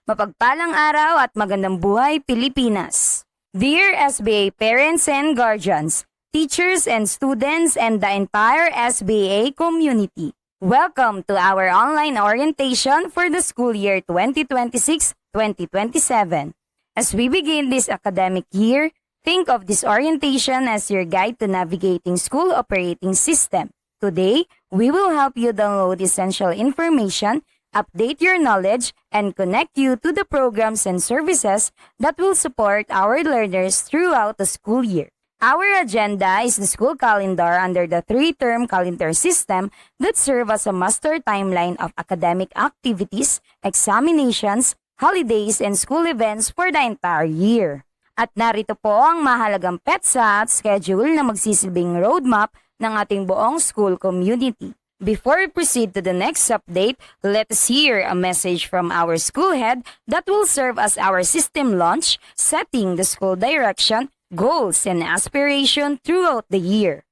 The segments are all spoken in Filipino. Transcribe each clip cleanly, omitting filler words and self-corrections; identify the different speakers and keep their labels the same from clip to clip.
Speaker 1: Mapagpalang araw at magandang buhay Pilipinas. Dear SBA parents and guardians, teachers and students and the entire SBA community, welcome to our online orientation for the school year 2026-2027. As we begin this academic year, think of this orientation as your guide to navigating school operating system. Today, we will help you download essential information, update your knowledge, and connect you to the programs and services that will support our learners throughout the school year. Our agenda is the school calendar under the 3-term calendar system that serve as a master timeline of academic activities, examinations, holidays, and school events for the entire year. At narito po ang mahalagang petsa at schedule na magsisilbing roadmap ng ating buong school community. Before we proceed to the next update, let us hear a message from our school head that will serve as our system launch, setting the school direction, goals, and aspiration throughout the year.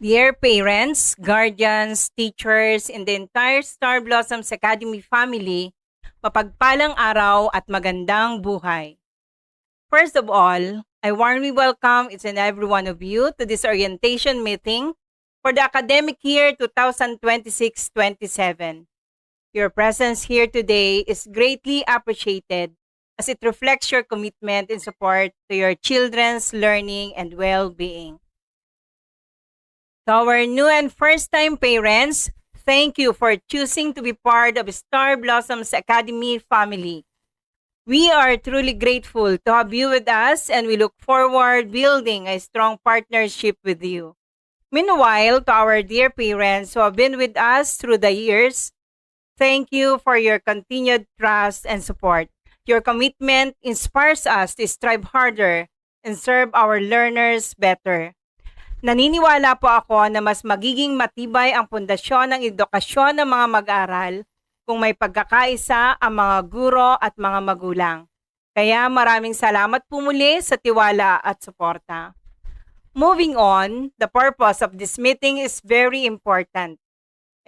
Speaker 2: Dear parents, guardians, teachers, and the entire Star Blossoms Academy family, mapagpalang araw at magandang buhay. First of all, I warmly welcome each and every one of you to this orientation meeting for the academic year 2026-27. Your presence here today is greatly appreciated as it reflects your commitment and support to your children's learning and well-being. To our new and first-time parents, thank you for choosing to be part of Star Blossoms Academy family. We are truly grateful to have you with us and we look forward building a strong partnership with you. Meanwhile, to our dear parents who have been with us through the years, thank you for your continued trust and support. Your commitment inspires us to strive harder and serve our learners better. Naniniwala po ako na mas magiging matibay ang pundasyon ng edukasyon ng mga mag-aaral kung may pagkakaisa ang mga guro at mga magulang. Kaya maraming salamat po muli sa tiwala at suporta. Moving on, the purpose of this meeting is very important,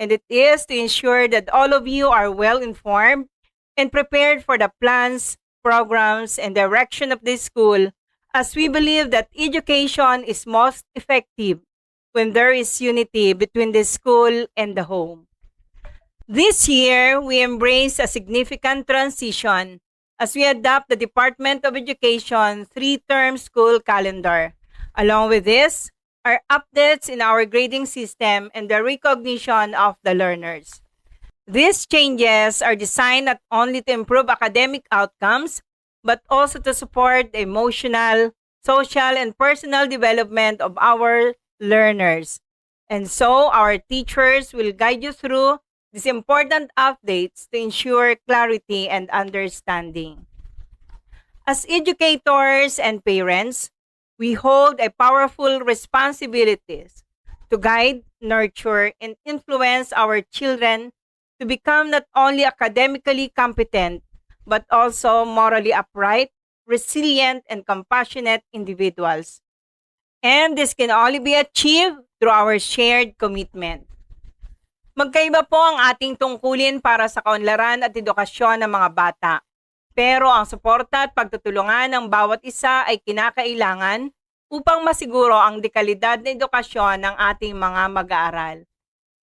Speaker 2: and it is to ensure that all of you are well informed and prepared for the plans, programs, and direction of this school, as we believe that education is most effective when there is unity between the school and the home. This year, we embrace a significant transition as we adopt the Department of Education 3-term school calendar. Along with this, are updates in our grading system and the recognition of the learners. These changes are designed not only to improve academic outcomes, but also to support the emotional, social, and personal development of our learners. And so, our teachers will guide you through these important updates to ensure clarity and understanding. As educators and parents, we hold a powerful responsibilities to guide, nurture, and influence our children to become not only academically competent, but also morally upright, resilient, and compassionate individuals. And this can only be achieved through our shared commitment. Magkaiba po ang ating tungkulin para sa kaunlaran at edukasyon ng mga bata. Pero ang suporta at pagtutulungan ng bawat isa ay kinakailangan upang masiguro ang dekalidad na edukasyon ng ating mga mag-aaral.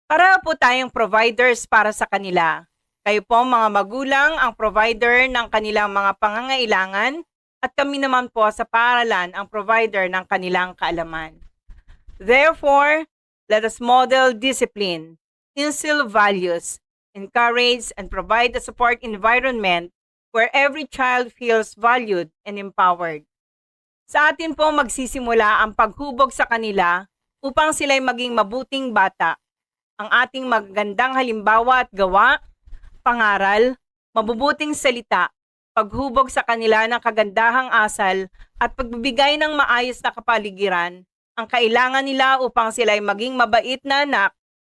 Speaker 2: Para po tayong providers para sa kanila. Kayo po mga magulang ang provider ng kanilang mga pangangailangan at kami naman po sa paaralan ang provider ng kanilang kaalaman. Therefore, let us model discipline, instill values, encourage, and provide a support environment where every child feels valued and empowered. Sa atin po magsisimula ang paghubog sa kanila upang sila'y maging mabuting bata. Ang ating magandang halimbawa at gawa, pangaral, mabubuting salita, paghubog sa kanila ng kagandahang asal at pagbibigay ng maayos na kapaligiran, ang kailangan nila upang sila'y maging mabait na anak,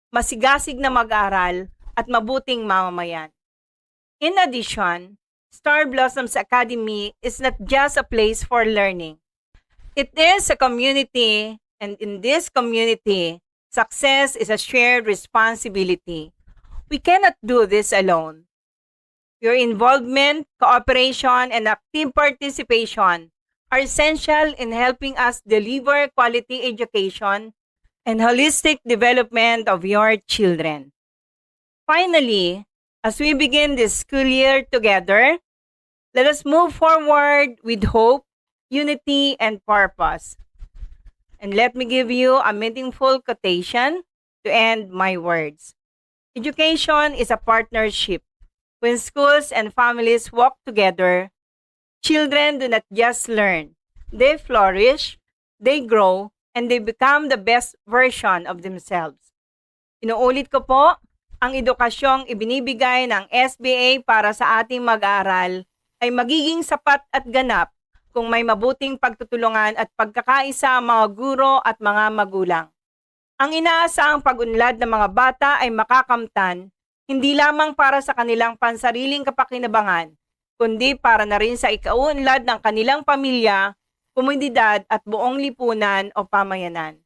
Speaker 2: masigasig na mag-aral, at mabuting mamamayan. In addition, Star Blossoms Academy is not just a place for learning. It is a community, and in this community, success is a shared responsibility. We cannot do this alone. Your involvement, cooperation, and active participation are essential in helping us deliver quality education and holistic development of your children. Finally, as we begin this school year together, let us move forward with hope, unity, and purpose. And let me give you a meaningful quotation to end my words. Education is a partnership. When schools and families work together, children do not just learn. They flourish, they grow, and they become the best version of themselves. Inuulit ko po, ang edukasyong ibinibigay ng SBA para sa ating mag-aaral ay magiging sapat at ganap kung may mabuting pagtutulungan at pagkakaisa ang mga guro at mga magulang. Ang inaasahang pag-unlad ng mga bata ay makakamtan, hindi lamang para sa kanilang pansariling kapakinabangan, kundi para na rin sa ikaunlad ng kanilang pamilya, komunidad at buong lipunan o pamayanan.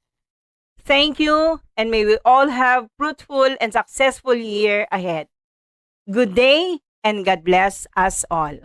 Speaker 2: Thank you, and may we all have fruitful and successful year ahead. Good day, and God bless us all.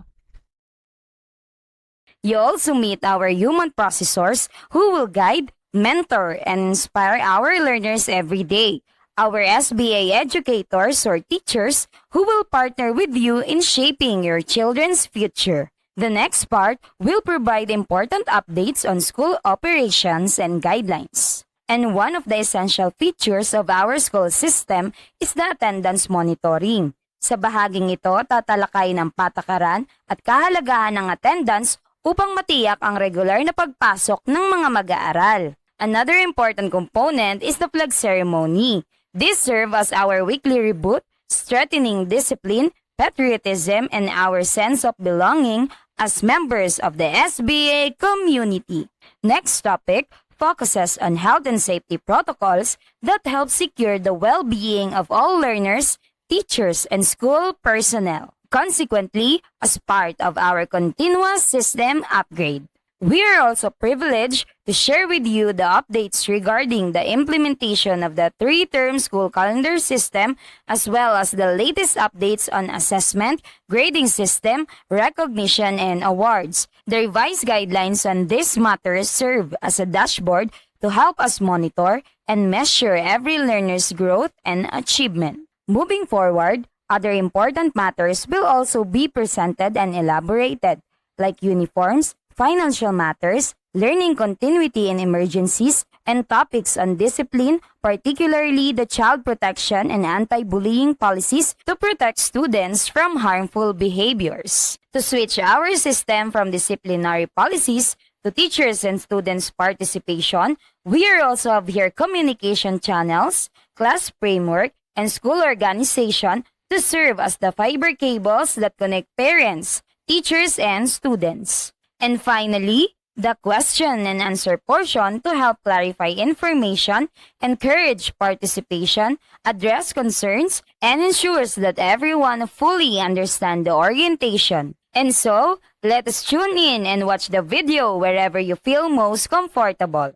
Speaker 1: You also meet our human processors who will guide, mentor, and inspire our learners every day. Our SBA educators or teachers who will partner with you in shaping your children's future. The next part will provide important updates on school operations and guidelines. And one of the essential features of our school system is the attendance monitoring. Sa bahaging ito, tatalakay ng patakaran at kahalagahan ng attendance upang matiyak ang regular na pagpasok ng mga mag-aaral. Another important component is the flag ceremony. This serves as our weekly reboot, strengthening discipline, patriotism, and our sense of belonging as members of the SBA community. Next topic focuses on health and safety protocols that help secure the well-being of all learners, teachers, and school personnel. Consequently, as part of our continuous system upgrade, we are also privileged to share with you the updates regarding the implementation of the 3-term school calendar system as well as the latest updates on assessment, grading system, recognition, and awards. The revised guidelines on these matters serve as a dashboard to help us monitor and measure every learner's growth and achievement. Moving forward, other important matters will also be presented and elaborated, like uniforms, financial matters, learning continuity in emergencies, and topics on discipline, particularly the child protection and anti-bullying policies to protect students from harmful behaviors. To switch our system from disciplinary policies to teachers and students' participation, we are also have here communication channels, class framework, and school organization to serve as the fiber cables that connect parents, teachers, and students. And finally, the question and answer portion to help clarify information, encourage participation, address concerns, and ensures that everyone fully understands the orientation. And so, let us tune in and watch the video wherever you feel most comfortable.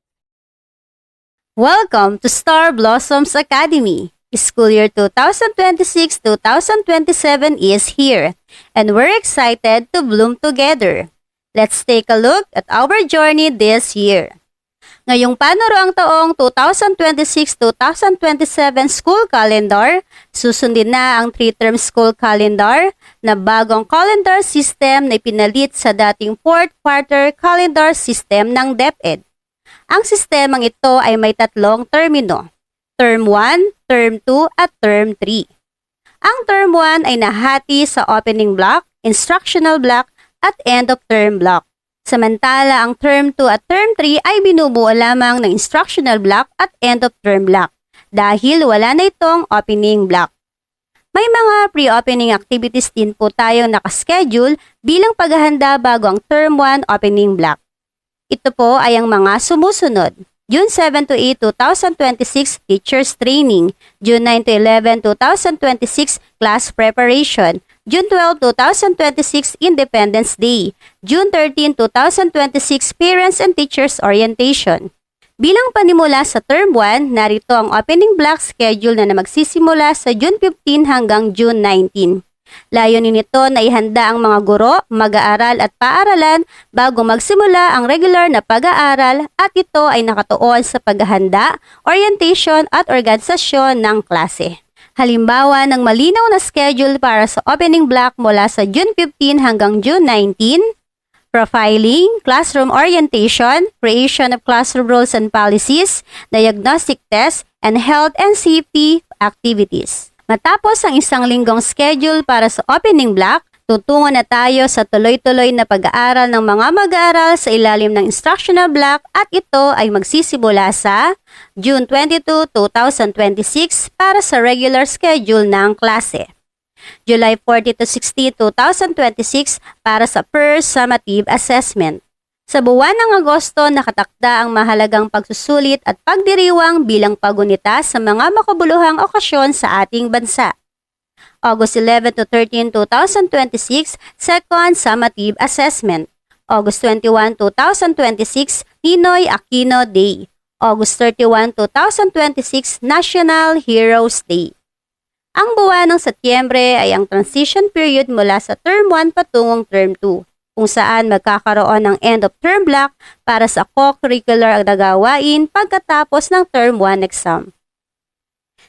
Speaker 3: Welcome to Star Blossoms Academy. School year 2026-2027 is here, and we're excited to bloom together. Let's take a look at our journey this year. Ngayong panuroang taong 2026-2027 school calendar, susundin na ang 3-term school calendar na bagong calendar system na ipinalit sa dating 4th quarter calendar system ng DepEd. Ang sistemang ito ay may 3 termino, Term 1, Term 2 at Term 3. Ang Term 1 ay nahati sa opening block, instructional block, at end-of-term block. Samantala, ang Term 2 at Term 3 ay binubuo lamang ng instructional block at end-of-term block dahil wala na itong opening block. May mga pre-opening activities din po tayong nakaschedule bilang paghahanda bago ang Term 1 opening block. Ito po ay ang mga sumusunod. June 7 to 8, 2026 Teachers Training, June 9 to 11, 2026 Class Preparation, June 12, 2026 Independence Day, June 13, 2026 Parents and Teachers Orientation, Bilang panimula sa Term 1, narito ang opening block schedule na magsisimula sa June 15 hanggang June 19. Layunin nito na ihanda ang mga guro, mag-aaral at paaralan bago magsimula ang regular na pag-aaral at ito ay nakatuon sa paghahanda, orientation at organisasyon ng klase. Halimbawa ng malinaw na schedule para sa opening block mula sa June 15 hanggang June 19, profiling, classroom orientation, creation of classroom rules and policies, diagnostic tests, and health and safety activities. Matapos ang isang linggong schedule para sa opening block, tutungo na tayo sa tuloy-tuloy na pag-aaral ng mga mag-aaral sa ilalim ng instructional block at ito ay magsisimula sa June 22, 2026 para sa regular schedule ng klase. July 40 to 60, 2026 para sa first summative assessment. Sa buwan ng Agosto, nakatakda ang mahalagang pagsusulit at pagdiriwang bilang pagunita sa mga makabuluhang okasyon sa ating bansa. August 11 to 13, 2026, second summative assessment. August 21, 2026, Ninoy Aquino Day. August 31, 2026, National Heroes Day. Ang buwan ng Setyembre ay ang transition period mula sa Term 1 patungong Term 2, kung saan magkakaroon ng end-of-term block para sa co-curricular na gawain pagkatapos ng Term 1 exam.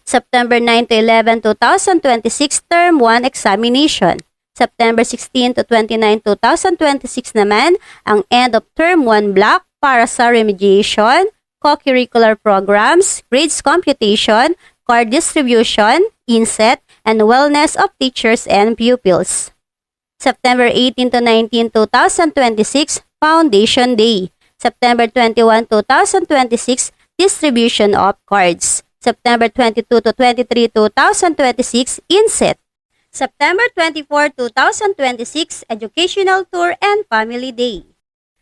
Speaker 3: September 9 to 11, 2026, Term 1 examination. September 16 to 29, 2026 naman ang end-of-term 1 block para sa remediation, co-curricular programs, grades computation, core distribution, inset, and wellness of teachers and pupils. September 18 to 19, 2026, Foundation Day. September 21, 2026, Distribution of Cards. September 22 to 23, 2026, Inset. September 24, 2026, Educational Tour and Family Day.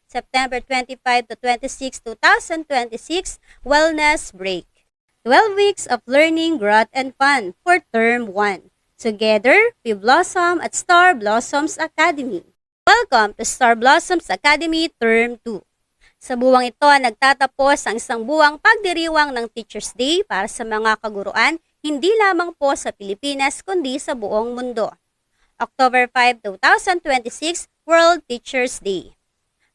Speaker 3: September 25 to 26, 2026, Wellness Break. 12 weeks of learning, growth, and fun for Term 1. Together, we blossom at Star Blossoms Academy. Welcome to Star Blossoms Academy Term 2. Sa buwang ito, nagtatapos ang isang buwang pagdiriwang ng Teacher's Day para sa mga kaguruan, hindi lamang po sa Pilipinas kundi sa buong mundo. October 5, 2026, World Teacher's Day.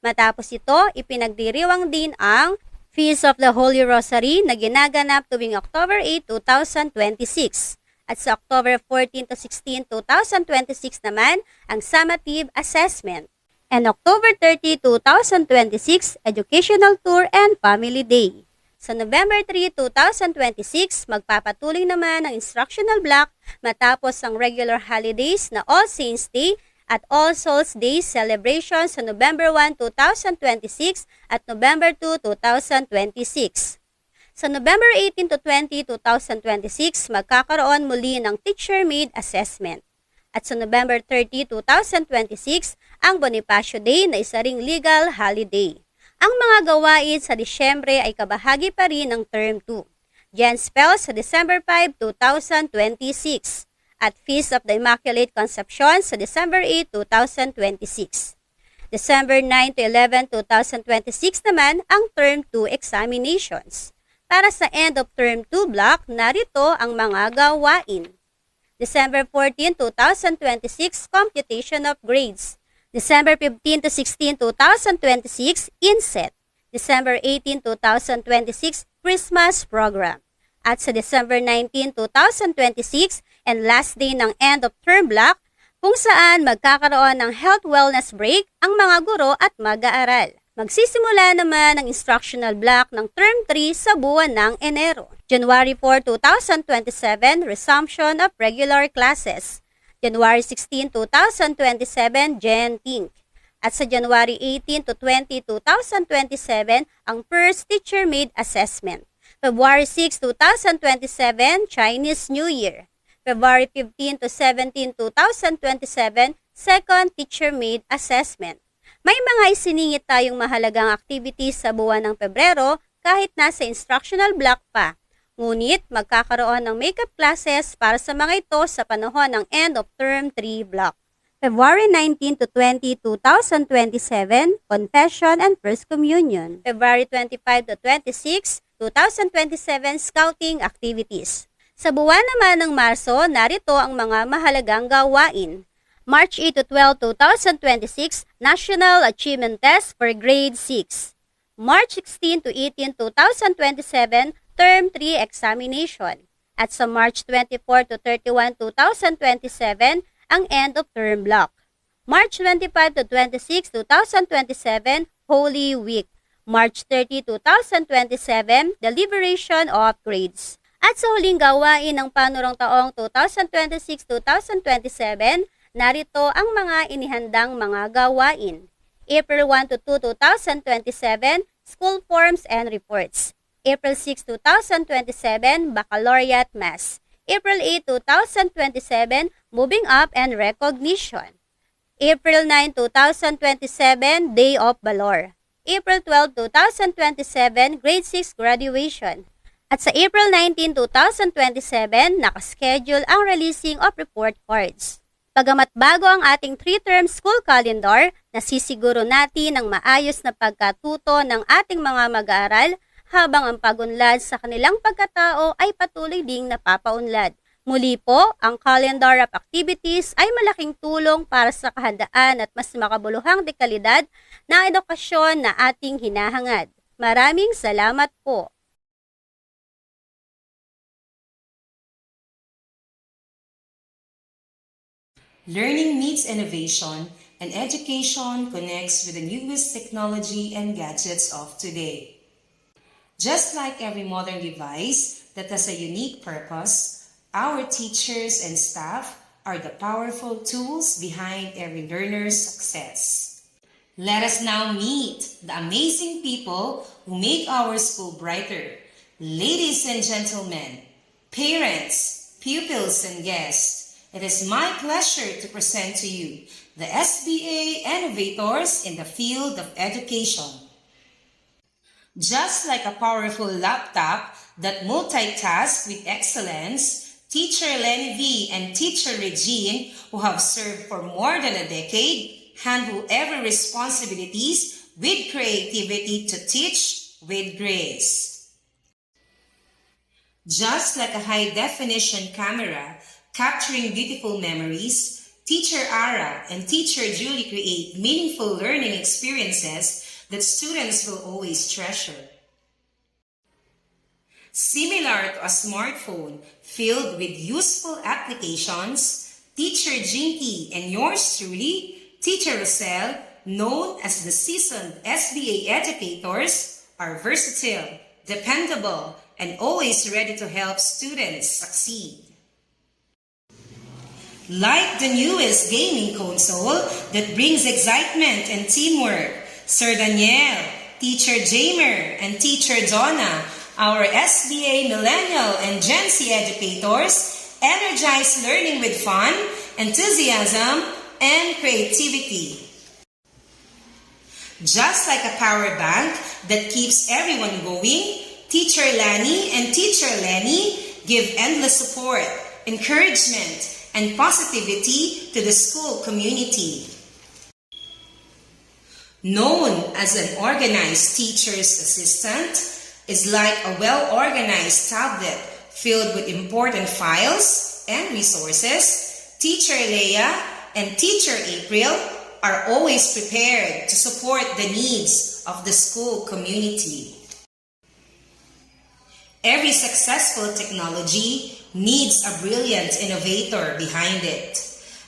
Speaker 3: Matapos ito, ipinagdiriwang din ang Feast of the Holy Rosary na ginaganap tuwing October 8, 2026. At sa October 14 to 16, 2026 naman, ang Summative Assessment. And October 30, 2026, Educational Tour and Family Day. Sa November 3, 2026, magpapatuloy naman ang instructional block matapos ang regular holidays na All Saints Day at All Souls Day celebration sa November 1, 2026 at November 2, 2026. Sa November 18 to 20, 2026, magkakaroon muli ng teacher-made assessment. At sa November 30, 2026, ang Bonifacio Day na isa ring legal holiday. Ang mga gawain sa Disyembre ay kabahagi pa rin ng Term 2. Jan Spell sa December 5, 2026 at Feast of the Immaculate Conception sa December 8, 2026. December 9 to 11, 2026 naman ang Term 2 examinations. Para sa end of Term 2 block, narito ang mga gawain. December 14, 2026, Computation of Grades. December 15 to 16, 2026, Inset. December 18, 2026, Christmas Program. At sa December 19, 2026, and last day ng end of term block, kung saan magkakaroon ng health wellness break ang mga guro at mag-aaral. Magsisimula naman ang instructional block ng Term 3 sa buwan ng Enero. January 4, 2027, resumption of regular classes. January 16, 2027, Gen Tink. At sa January 18 to 20, 2027, ang first teacher-made assessment. February 6, 2027, Chinese New Year. February 15 to 17, 2027, second teacher-made assessment. May mga isiningit tayong mahalagang activities sa buwan ng Pebrero kahit nasa instructional block pa. Ngunit magkakaroon ng makeup classes para sa mga ito sa panahon ng end of term 3 block. February 19 to 20, 2027, Confession and First Communion. February 25 to 26, 2027, Scouting Activities. Sa buwan naman ng Marso, narito ang mga mahalagang gawain. March 8 to 12, 2026, National Achievement Test for Grade 6. March 16 to 18, 2027, Term 3 Examination. At sa March 24 to 31, 2027, ang End of Term Block. March 25 to 26, 2027, Holy Week. March 30, 2027, Deliberation of Grades. At sa huling gawain ng panurong taong 2026-2027, narito ang mga inihandang mga gawain. April 1 to 2, 2027, School Forms and Reports. April 6, 2027, Baccalaureate Mass. April 8, 2027, Moving Up and Recognition. April 9, 2027, Day of Valor. April 12, 2027, Grade 6 Graduation. At sa April 19, 2027, nakaschedule ang releasing of report cards. Pagamat bago ang ating 3-term school calendar, nasisiguro natin ang maayos na pagkatuto ng ating mga mag-aaral habang ang pagunlad sa kanilang pagkatao ay patuloy ding napapaunlad. Muli po, ang calendar of activities ay malaking tulong para sa kahandaan at mas makabuluhang dekalidad na edukasyon na ating hinahangad. Maraming salamat po.
Speaker 4: Learning meets innovation, and education connects with the newest technology and gadgets of today. Just like every modern device that has a unique purpose, our teachers and staff are the powerful tools behind every learner's success. Let us now meet the amazing people who make our school brighter. Ladies and gentlemen, parents, pupils, and guests, it is my pleasure to present to you the SBA innovators in the field of education. Just like a powerful laptop that multitasks with excellence, Teacher Lenny V and Teacher Regine, who have served for more than a decade, handle every responsibilities with creativity to teach with grace. Just like a high-definition camera capturing beautiful memories, Teacher Ara and Teacher Julie create meaningful learning experiences that students will always treasure. Similar to a smartphone filled with useful applications, Teacher Jinky and yours truly, Teacher Rosel, known as the seasoned SBA educators, are versatile, dependable, and always ready to help students succeed. Like the newest gaming console that brings excitement and teamwork, Sir Daniel, Teacher Jamer, and Teacher Donna, our SBA Millennial and Gen Z educators, energize learning with fun, enthusiasm, and creativity. Just like a power bank that keeps everyone going, Teacher Lani and Teacher Lenny give endless support, encouragement, and positivity to the school community. Known as an organized teacher's assistant, is like a well-organized tablet filled with important files and resources. Teacher Leia and Teacher April are always prepared to support the needs of the school community. Every successful technology needs a brilliant innovator behind it.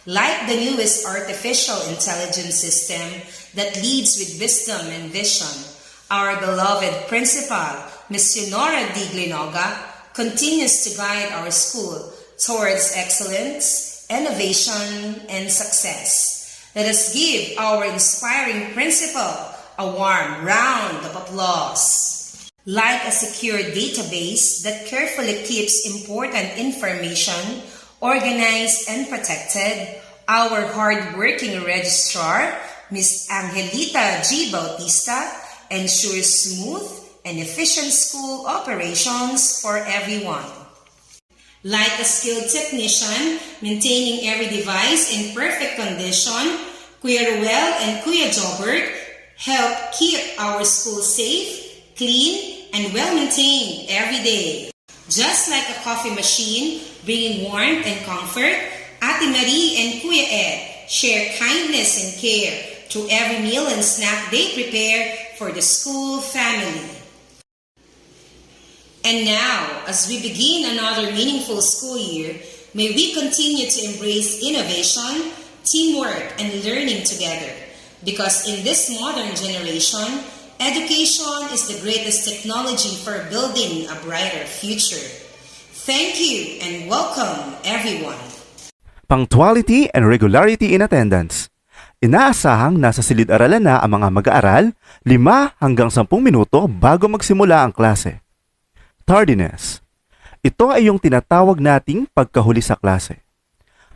Speaker 4: Like the newest artificial intelligence system that leads with wisdom and vision, our beloved principal, Ms. Leonora D. Glinoga, continues to guide our school towards excellence, innovation, and success. Let us give our inspiring principal a warm round of applause. Like a secure database that carefully keeps important information organized and protected, our hard-working registrar, Ms. Angelita G. Bautista, ensures smooth and efficient school operations for everyone. Like a skilled technician, maintaining every device in perfect condition, Kuya Ruel and Kuya Jobert help keep our school safe, clean, and well-maintained every day. Just like a coffee machine bringing warmth and comfort, Ate Marie and Kuya Ed share kindness and care to every meal and snack they prepare for the school family. And now, as we begin another meaningful school year, may we continue to embrace innovation, teamwork, and learning together. Because in this modern generation, education is the greatest technology for building a brighter future. Thank you and welcome, everyone.
Speaker 5: Punctuality and regularity in attendance. Inaasahang nasa silid-aralan na ang mga mag-aaral 5 hanggang 10 minuto bago magsimula ang klase. Tardiness. Ito ay yung tinatawag nating pagkahuli sa klase.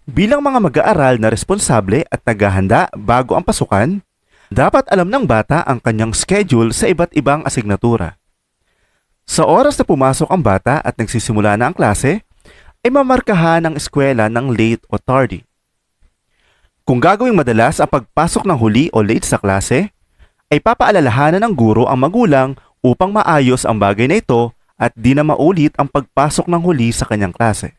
Speaker 5: Bilang mga mag-aaral na responsable at naghahanda bago ang pasukan, dapat alam ng bata ang kanyang schedule sa iba't ibang asignatura. Sa oras na pumasok ang bata at nagsisimula na ang klase, ay mamarkahan ng eskwela ng late o tardy. Kung gagawing madalas ang pagpasok ng huli o late sa klase, ay papaalalahanan ng guro ang magulang upang maayos ang bagay na ito at di na maulit ang pagpasok ng huli sa kanyang klase.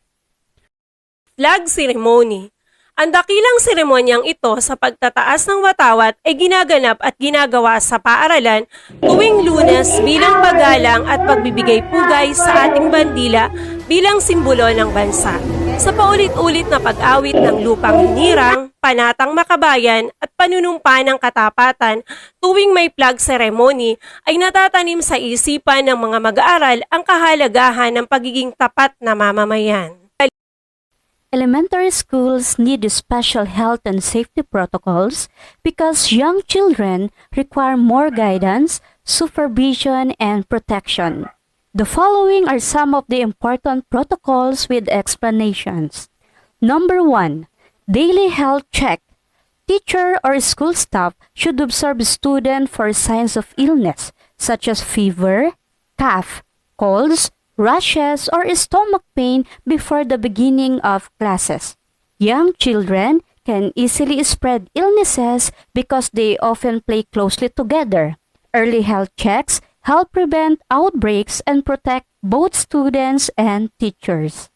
Speaker 6: Flag ceremony. Ang dakilang seremonyang ito sa pagtataas ng watawat ay ginaganap at ginagawa sa paaralan tuwing Lunes bilang paggalang at pagbibigay pugay sa ating bandila bilang simbolo ng bansa. Sa paulit-ulit na pag-awit ng lupang hinirang, panatang makabayan at panunumpa ng katapatan tuwing may flag ceremony ay natatanim sa isipan ng mga mag-aaral ang kahalagahan ng pagiging tapat na mamamayan.
Speaker 7: Elementary schools need special health and safety protocols because young children require more guidance, supervision, and protection. The following are some of the important protocols with explanations. Number 1. Daily health check. Teacher or school staff should observe student for signs of illness such as fever, cough, colds, rashes, or stomach pain before the beginning of classes. Young children can easily spread illnesses because they often play closely together. Early health checks help prevent outbreaks and protect both students and teachers.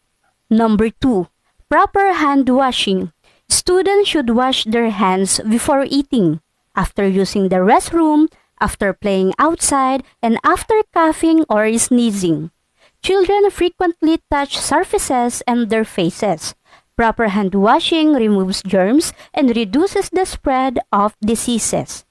Speaker 7: Number 2. Proper hand washing. Students should wash their hands before eating, after using the restroom, after playing outside, and after coughing or sneezing. Children frequently touch surfaces and their faces. Proper hand washing removes germs and reduces the spread of diseases.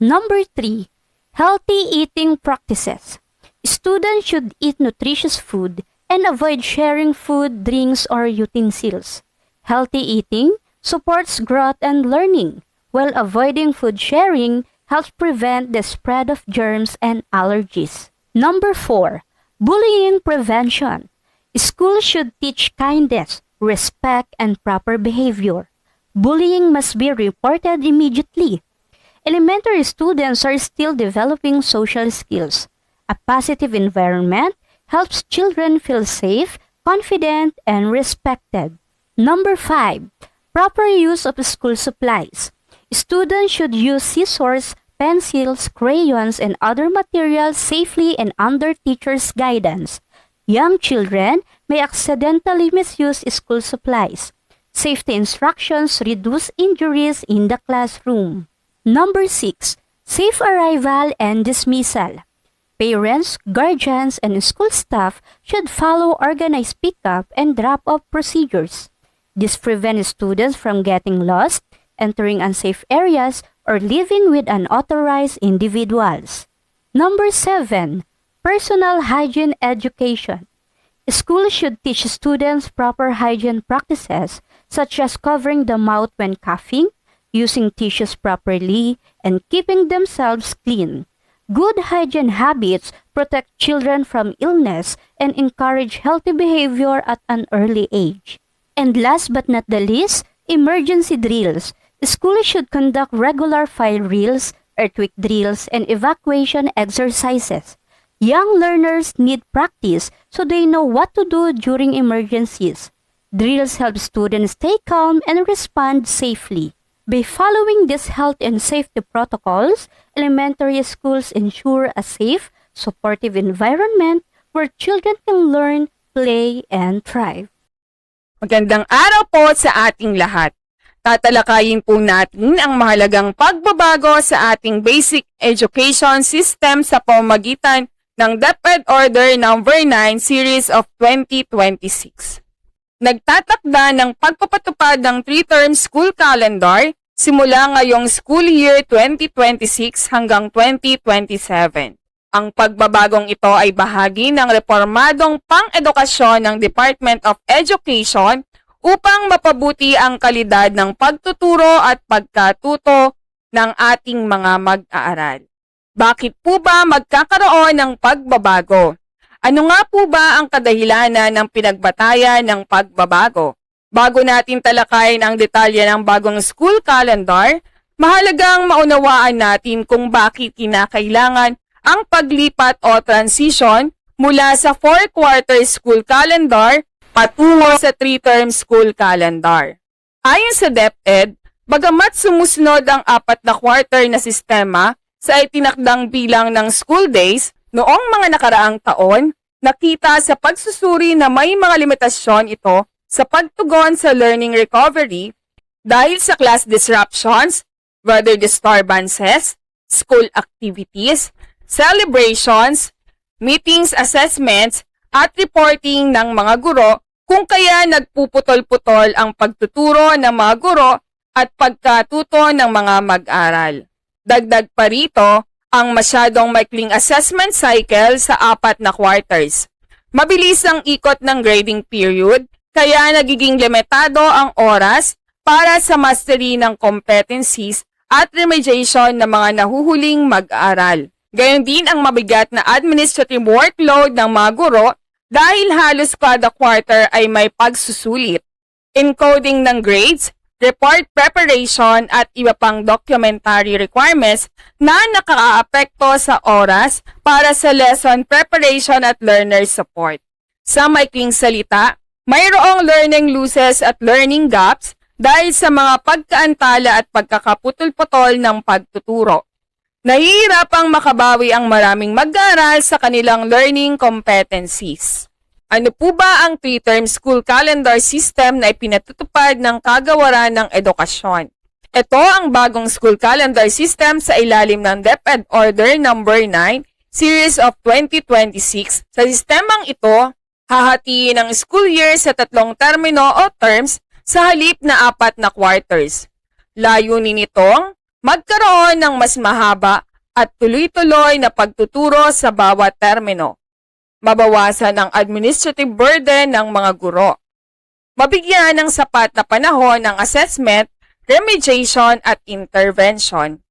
Speaker 7: Number 3. Healthy eating practices. Students should eat nutritious food and avoid sharing food, drinks, or utensils. Healthy eating supports growth and learning, while avoiding food sharing helps prevent the spread of germs and allergies. Number 4. Bullying prevention. Schools should teach kindness, respect, and proper behavior. Bullying must be reported immediately. Elementary students are still developing social skills. A positive environment helps children feel safe, confident, and respected. Number 5. Proper use of school supplies. Students should use scissors, pencils, crayons, and other materials safely and under teachers' guidance. Young children may accidentally misuse school supplies. Safety instructions reduce injuries in the classroom. Number 6. Safe arrival and dismissal. Parents, guardians, and school staff should follow organized pickup and drop-off procedures. This prevents students from getting lost, entering unsafe areas, or living with unauthorized individuals. Number 7. Personal hygiene education. Schools should teach students proper hygiene practices such as covering the mouth when coughing, using tissues properly, and keeping themselves clean. Good hygiene habits protect children from illness and encourage healthy behavior at an early age. And last but not the least, emergency drills. Schools should conduct regular fire drills, earthquake drills, and evacuation exercises. Young learners need practice so they know what to do during emergencies. Drills help students stay calm and respond safely. By following these health and safety protocols, elementary schools ensure a safe, supportive environment where children can learn, play, and thrive.
Speaker 8: Magandang araw po sa ating lahat. Tatalakayin po natin ang mahalagang pagbabago sa ating basic education system sa pamamagitan ng DepEd Order No. 9 Series of 2026. Nagtatakda ng pagpapatupad ng 3-term school calendar simula ngayong school year 2026 hanggang 2027. Ang pagbabagong ito ay bahagi ng reformadong pang-edukasyon ng Department of Education upang mapabuti ang kalidad ng pagtuturo at pagkatuto ng ating mga mag-aaral. Bakit po ba magkakaroon ng pagbabago? Ano nga po ba ang kadahilanan ng pinagbatayan ng pagbabago? Bago natin talakayin ang detalye ng bagong school calendar, mahalagang maunawaan natin kung bakit kinakailangan ang paglipat o transition mula sa 4-quarter school calendar patungo sa 3-term school calendar. Ayon sa DepEd, bagamat sumusunod ang 4 na quarter na sistema sa itinakdang bilang ng school days noong mga nakaraang taon, nakita sa pagsusuri na may mga limitasyon ito sa pagtugon sa learning recovery dahil sa class disruptions, weather disturbances, school activities, celebrations, meetings, assessments, at reporting ng mga guro kung kaya nagpuputol-putol ang pagtuturo ng mga guro at pagkatuto ng mga mag-aral. Dagdag pa rito ang masyadong maikling assessment cycle sa 4 na quarters. Mabilis ang ikot ng grading period, kaya nagiging limitado ang oras para sa mastery ng competencies at remediation ng mga nahuhuling mag-aaral. Gayon din ang mabigat na administrative workload ng mga guro dahil halos kada quarter ay may pagsusulit, encoding ng grades, report preparation at iba pang documentary requirements na nakaaapekto sa oras para sa lesson preparation at learner support. Sa maikling salita, mayroong learning losses at learning gaps dahil sa mga pagkaantala at pagkakaputol-putol ng pagtuturo. Nahihirapang makabawi ang maraming mag-aaral sa kanilang learning competencies. Ano po ba ang 3-term school calendar system na ipinatutupad ng Kagawaran ng Edukasyon? Ito ang bagong school calendar system sa ilalim ng DepEd Order No. 9 Series of 2026. Sa sistemang ito, hahatiin ang school year sa 3 termino o terms sa halip na 4 na quarters. Layunin nitong magkaroon ng mas mahaba at tuloy-tuloy na pagtuturo sa bawat termino. Mabawasan ang administrative burden ng mga guro. Mabigyan ng sapat na panahon ng assessment, remediation at intervention.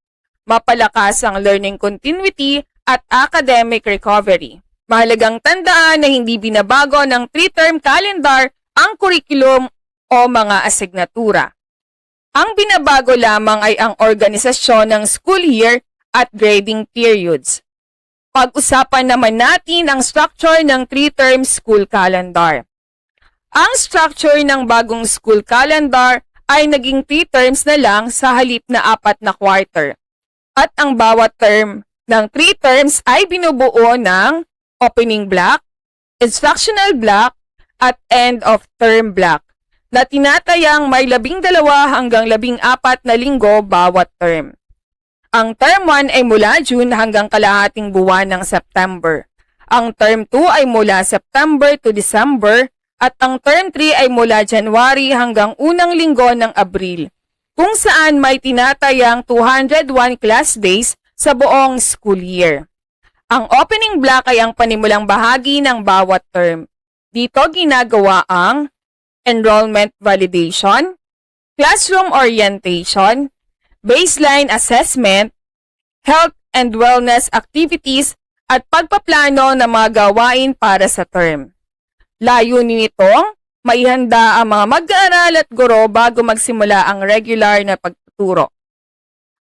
Speaker 8: Mapalakas ang learning continuity at academic recovery. Mahalagang tandaan na hindi binabago ng 3-term calendar ang kurikulum o mga asignatura. Ang binabago lamang ay ang organisasyon ng school year at grading periods. Pag-usapan naman natin ang structure ng 3-term school calendar. Ang structure ng bagong school calendar ay naging 3 terms na lang sa halip na 4 na quarter. At ang bawat term ng 3 terms ay binubuo ng opening block, instructional block, at end of term block na tinatayang may 12 hanggang 14 na linggo bawat term. Ang term 1 ay mula June hanggang kalahating buwan ng September. Ang term 2 ay mula September to December at ang term 3 ay mula January hanggang unang linggo ng Abril, kung saan may tinatayang 201 class days sa buong school year. Ang opening block ay ang panimulang bahagi ng bawat term. Dito ginagawa ang enrollment validation, classroom orientation, baseline assessment, health and wellness activities, at pagpaplano ng mga gawain para sa term. Layunin nitong maihanda ang mga mag-aaral at guro bago magsimula ang regular na pagtuturo.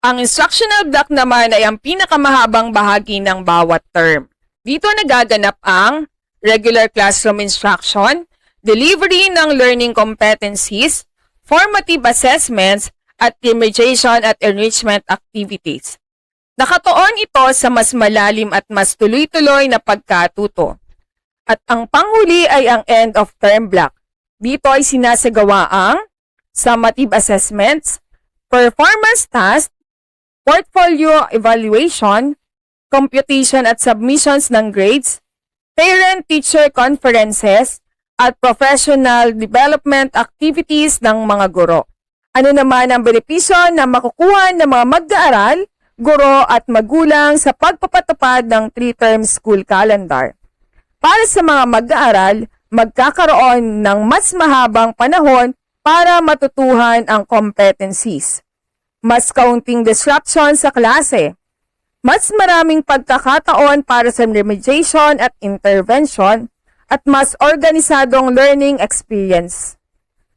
Speaker 8: Ang instructional block naman ay ang pinakamahabang bahagi ng bawat term. Dito nagaganap ang regular classroom instruction, delivery ng learning competencies, formative assessments, at remediation at enrichment activities. Nakatuon ito sa mas malalim at mas tuloy-tuloy na pagkatuto. At ang panghuli ay ang end of term block. Dito ay sinasagawa ang summative assessments, performance task, portfolio evaluation, computation at submissions ng grades, parent-teacher conferences, at professional development activities ng mga guro. Ano naman ang benepisyo na makukuha ng mga mag-aaral, guro at magulang sa pagpapatupad ng 3-term school calendar? Para sa mga mag-aaral, magkakaroon ng mas mahabang panahon para matutuhan ang competencies. Mas kaunting disruption sa klase. Mas maraming pagkakataon para sa remediation at intervention at mas organisadong learning experience.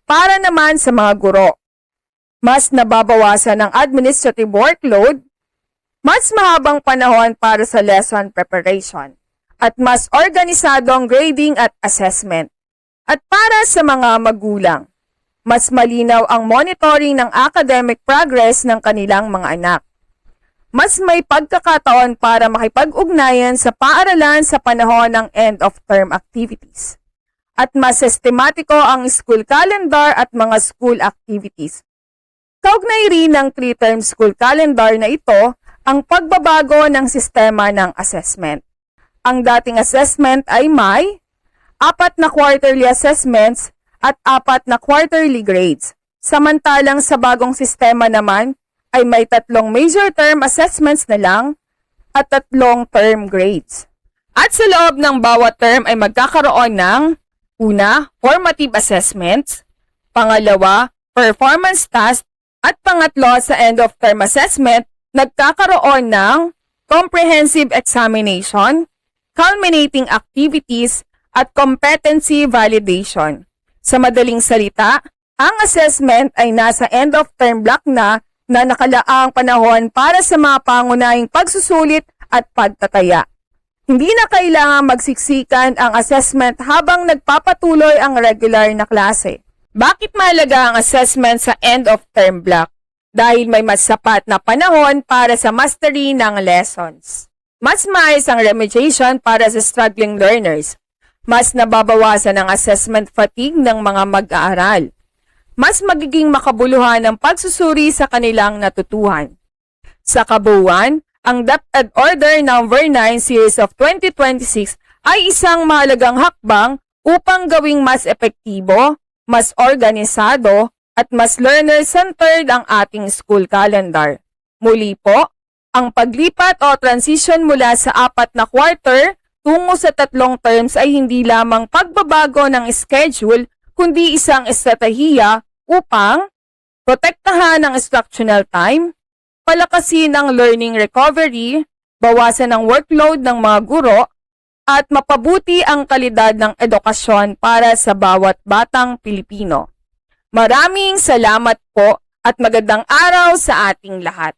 Speaker 8: Para naman sa mga guro, mas nababawasan ang administrative workload, mas mahabang panahon para sa lesson preparation, at mas organisadong grading at assessment. At para sa mga magulang, mas malinaw ang monitoring ng academic progress ng kanilang mga anak. Mas may pagkakataon para makipag-ugnayan sa paaralan sa panahon ng end-of-term activities. At mas sistematiko ang school calendar at mga school activities. Kaugnay rin ng 3-term school calendar na ito ang pagbabago ng sistema ng assessment. Ang dating assessment ay may 4 na quarterly assessments at 4 na quarterly grades. Samantalang sa bagong sistema naman ay may 3 major term assessments na lang at 3 term grades. At sa loob ng bawat term ay magkakaroon ng una, formative assessments, pangalawa, performance task, at pangatlo sa end-of-term assessment, nagkakaroon ng comprehensive examination, culminating activities, at competency validation. Sa madaling salita, ang assessment ay nasa end-of-term block na nakalaang panahon para sa mga pangunahing pagsusulit at pagtataya. Hindi na kailangan magsiksikan ang assessment habang nagpapatuloy ang regular na klase. Bakit mahalaga ang assessment sa end-of-term block? Dahil may mas sapat na panahon para sa mastery ng lessons. Mas maayos ang remediation para sa struggling learners. Mas nababawasan ang assessment fatigue ng mga mag-aaral. Mas magiging makabuluhan ang pagsusuri sa kanilang natutuhan. Sa kabuuan, ang DepEd Order No. 9 Series of 2026 ay isang mahalagang hakbang upang gawing mas epektibo, mas organisado, at mas learner-centered ang ating school calendar. Muli po, ang paglipat o transition mula sa 4 na quarter tungo sa 3 terms ay hindi lamang pagbabago ng schedule, kundi isang estratehiya upang protektahan ang instructional time, palakasin ang learning recovery, bawasan ang workload ng mga guro, at mapabuti ang kalidad ng edukasyon para sa bawat batang Pilipino. Maraming salamat po at magandang araw sa ating lahat.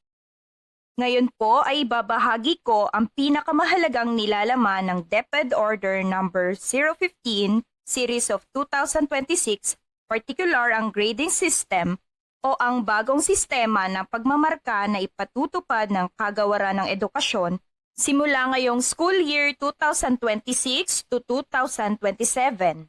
Speaker 1: Ngayon po ay babahagi ko ang pinakamahalagang nilalaman ng DepEd Order No. 015 Series of 2026, particular ang grading system o ang bagong sistema ng pagmamarka na ipatutupad ng kagawaran ng edukasyon simula ngayong school year 2026 to 2027.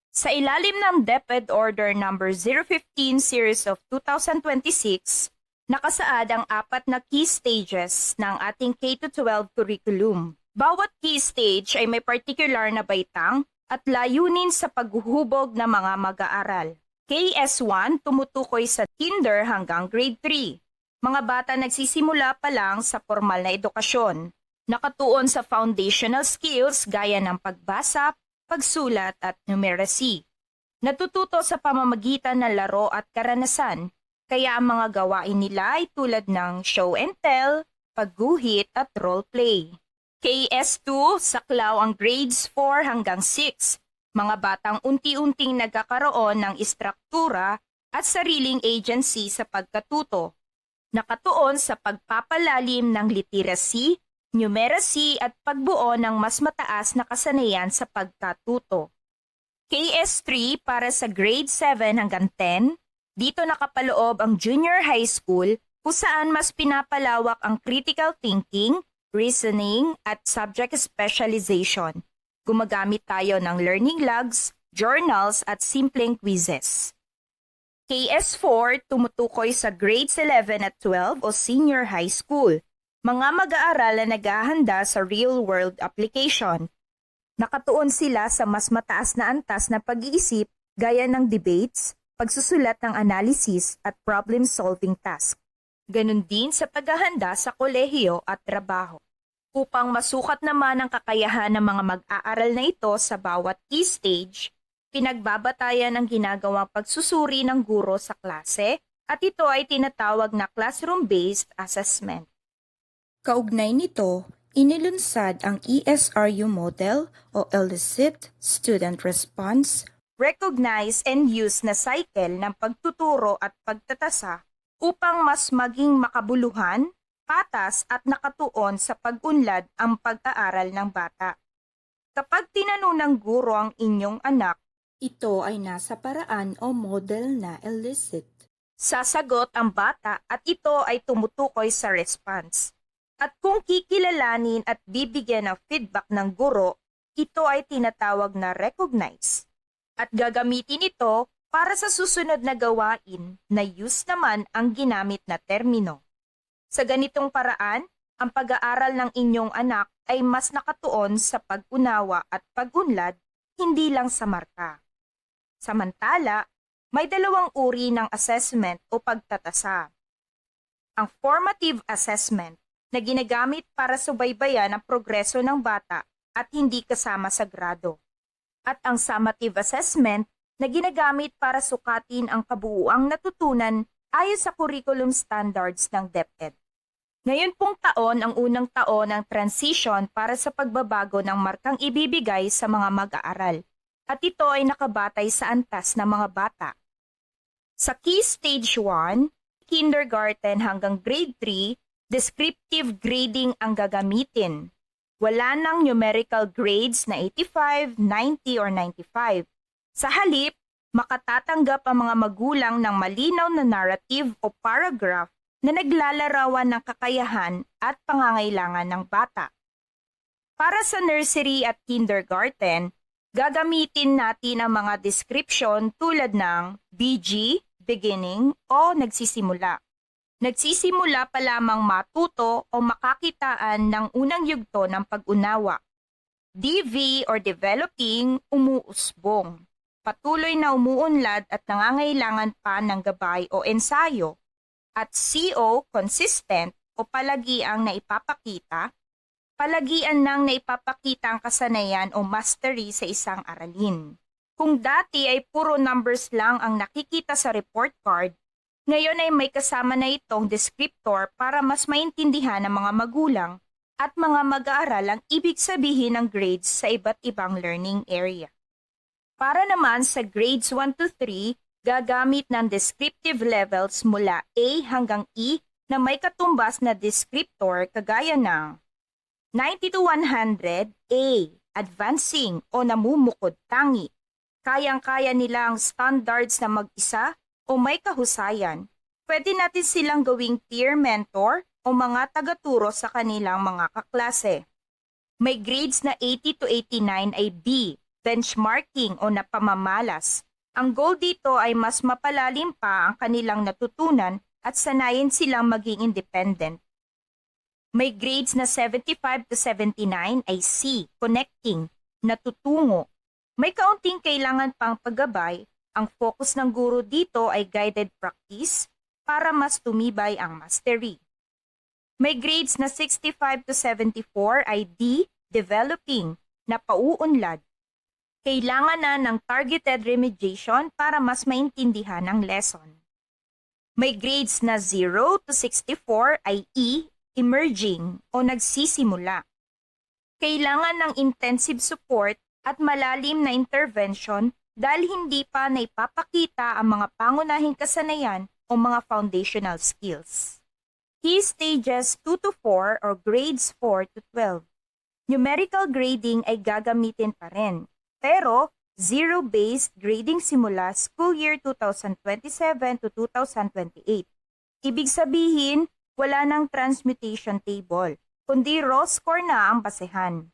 Speaker 1: Sa ilalim ng DepEd Order No. 015 Series of 2026, nakasaad ang 4 na key stages ng ating K-12 curriculum. Bawat key stage ay may particular na baitang at layunin sa paghuhubog ng mga mag-aaral. KS1 tumutukoy sa kinder hanggang grade 3. Mga bata nagsisimula pa lang sa formal na edukasyon. Nakatuon sa foundational skills gaya ng pagbasa, pagsulat at numeracy. Natututo sa pamamagitan ng laro at karanasan, kaya ang mga gawain nila ay tulad ng show and tell, pagguhit at role play. KS2, saklaw ang grades 4 hanggang 6. Mga batang unti-unting nagkakaroon ng istruktura at sariling agency sa pagkatuto. Nakatuon sa pagpapalalim ng literacy,
Speaker 9: numeracy at pagbuo ng mas mataas na kasanayan sa pagkatuto. KS3 para sa grade 7 hanggang 10, dito nakapaloob ang junior high school kung saan mas pinapalawak ang critical thinking, reasoning at subject specialization. Gumagamit tayo ng learning logs, journals at simpleng quizzes. KS4 tumutukoy sa grades 11 at 12 o senior high school, mga mag-aaral na naghahanda sa real-world application. Nakatuon sila sa mas mataas na antas na pag-iisip gaya ng debates, pagsusulat ng analysis at problem-solving task. Ganon din sa paghahanda sa kolehiyo at trabaho. Upang masukat naman ang kakayahan ng mga mag-aaral na ito sa bawat key stage, pinagbabatayan ang ginagawang pagsusuri ng guro sa klase at ito ay tinatawag na classroom-based assessment. Kaugnay nito, inilunsad ang ESRU model o Elicit Student Response, recognize and use na cycle ng pagtuturo at pagtatasa upang mas maging makabuluhan, patas at nakatuon sa pag-unlad ang pag-aaral ng bata. Kapag tinanong ng guro ang inyong anak, ito ay nasa paraan o model na Elicit. Sasagot ang bata at ito ay tumutukoy sa response. At kung kikilalanin at bibigyan ng feedback ng guro, ito ay tinatawag na recognize. At gagamitin ito para sa susunod na gawain na use naman ang ginamit na termino. Sa ganitong paraan, ang pag-aaral ng inyong anak ay mas nakatuon sa pag-unawa at pag-unlad, hindi lang sa marka. Samantala, may dalawang uri ng assessment o pagtatasa. Ang formative assessment na ginagamit para subaybayan ang progreso ng bata at hindi kasama sa grado. At ang summative assessment na ginagamit para sukatin ang kabuuang natutunan ayon sa curriculum standards ng DepEd. Ngayon pong taon ang unang taon ng transition para sa pagbabago ng markang ibibigay sa mga mag-aaral. At ito ay nakabatay sa antas ng mga bata. Sa Key Stage 1, kindergarten hanggang grade 3, descriptive grading ang gagamitin. Wala nang numerical grades na 85, 90 or 95. Sa halip, makatatanggap ang mga magulang ng malinaw na narrative o paragraph na naglalarawan ng kakayahan at pangangailangan ng bata. Para sa nursery at kindergarten, gagamitin natin ang mga description tulad ng BG, beginning o nagsisimula. Nagsisimula pa lamang matuto o makakitaan ng unang yugto ng pag-unawa. DV or developing, umuusbong. Patuloy na umuunlad at nangangailangan pa ng gabay o ensayo. At CO, consistent o palagiang naipapakita, palagian ng naipapakita ang kasanayan o mastery sa isang aralin. Kung dati ay puro numbers lang ang nakikita sa report card, ngayon ay may kasama na itong descriptor para mas maintindihan ng mga magulang at mga mag-aaral ang ibig sabihin ng grades sa iba't ibang learning area. Para naman sa grades 1 to 3, gagamit ng descriptive levels mula A hanggang E na may katumbas na descriptor kagaya ng 90 to 100, A, advancing o namumukod tangi. Kayang-kaya nila ang standards na mag-isa o may kahusayan. Pwede natin silang gawing peer mentor o mga tagaturo sa kanilang mga kaklase. May grades na 80 to 89 ay B, benchmarking o napamamalas. Ang goal dito ay mas mapalalim pa ang kanilang natutunan at sanayin silang maging independent. May grades na 75 to 79 ay C, connecting, natutungo. May kaunting kailangan pang paggabay. Ang focus ng guro dito ay guided practice para mas tumibay ang mastery. May grades na 65 to 74 ay D, developing, na pauunlad. Kailangan na ng targeted remediation para mas maintindihan ang lesson. May grades na 0 to 64 ay E, emerging o nagsisimula. Kailangan ng intensive support at malalim na intervention dahil hindi pa naipapakita ang mga pangunahing kasanayan o mga foundational skills. Key Stages 2 to 4 or Grades 4 to 12. Numerical grading ay gagamitin pa rin, pero zero-based grading simula school year 2027 to 2028. Ibig sabihin, wala nang transmutation table, kundi raw score na ang basehan.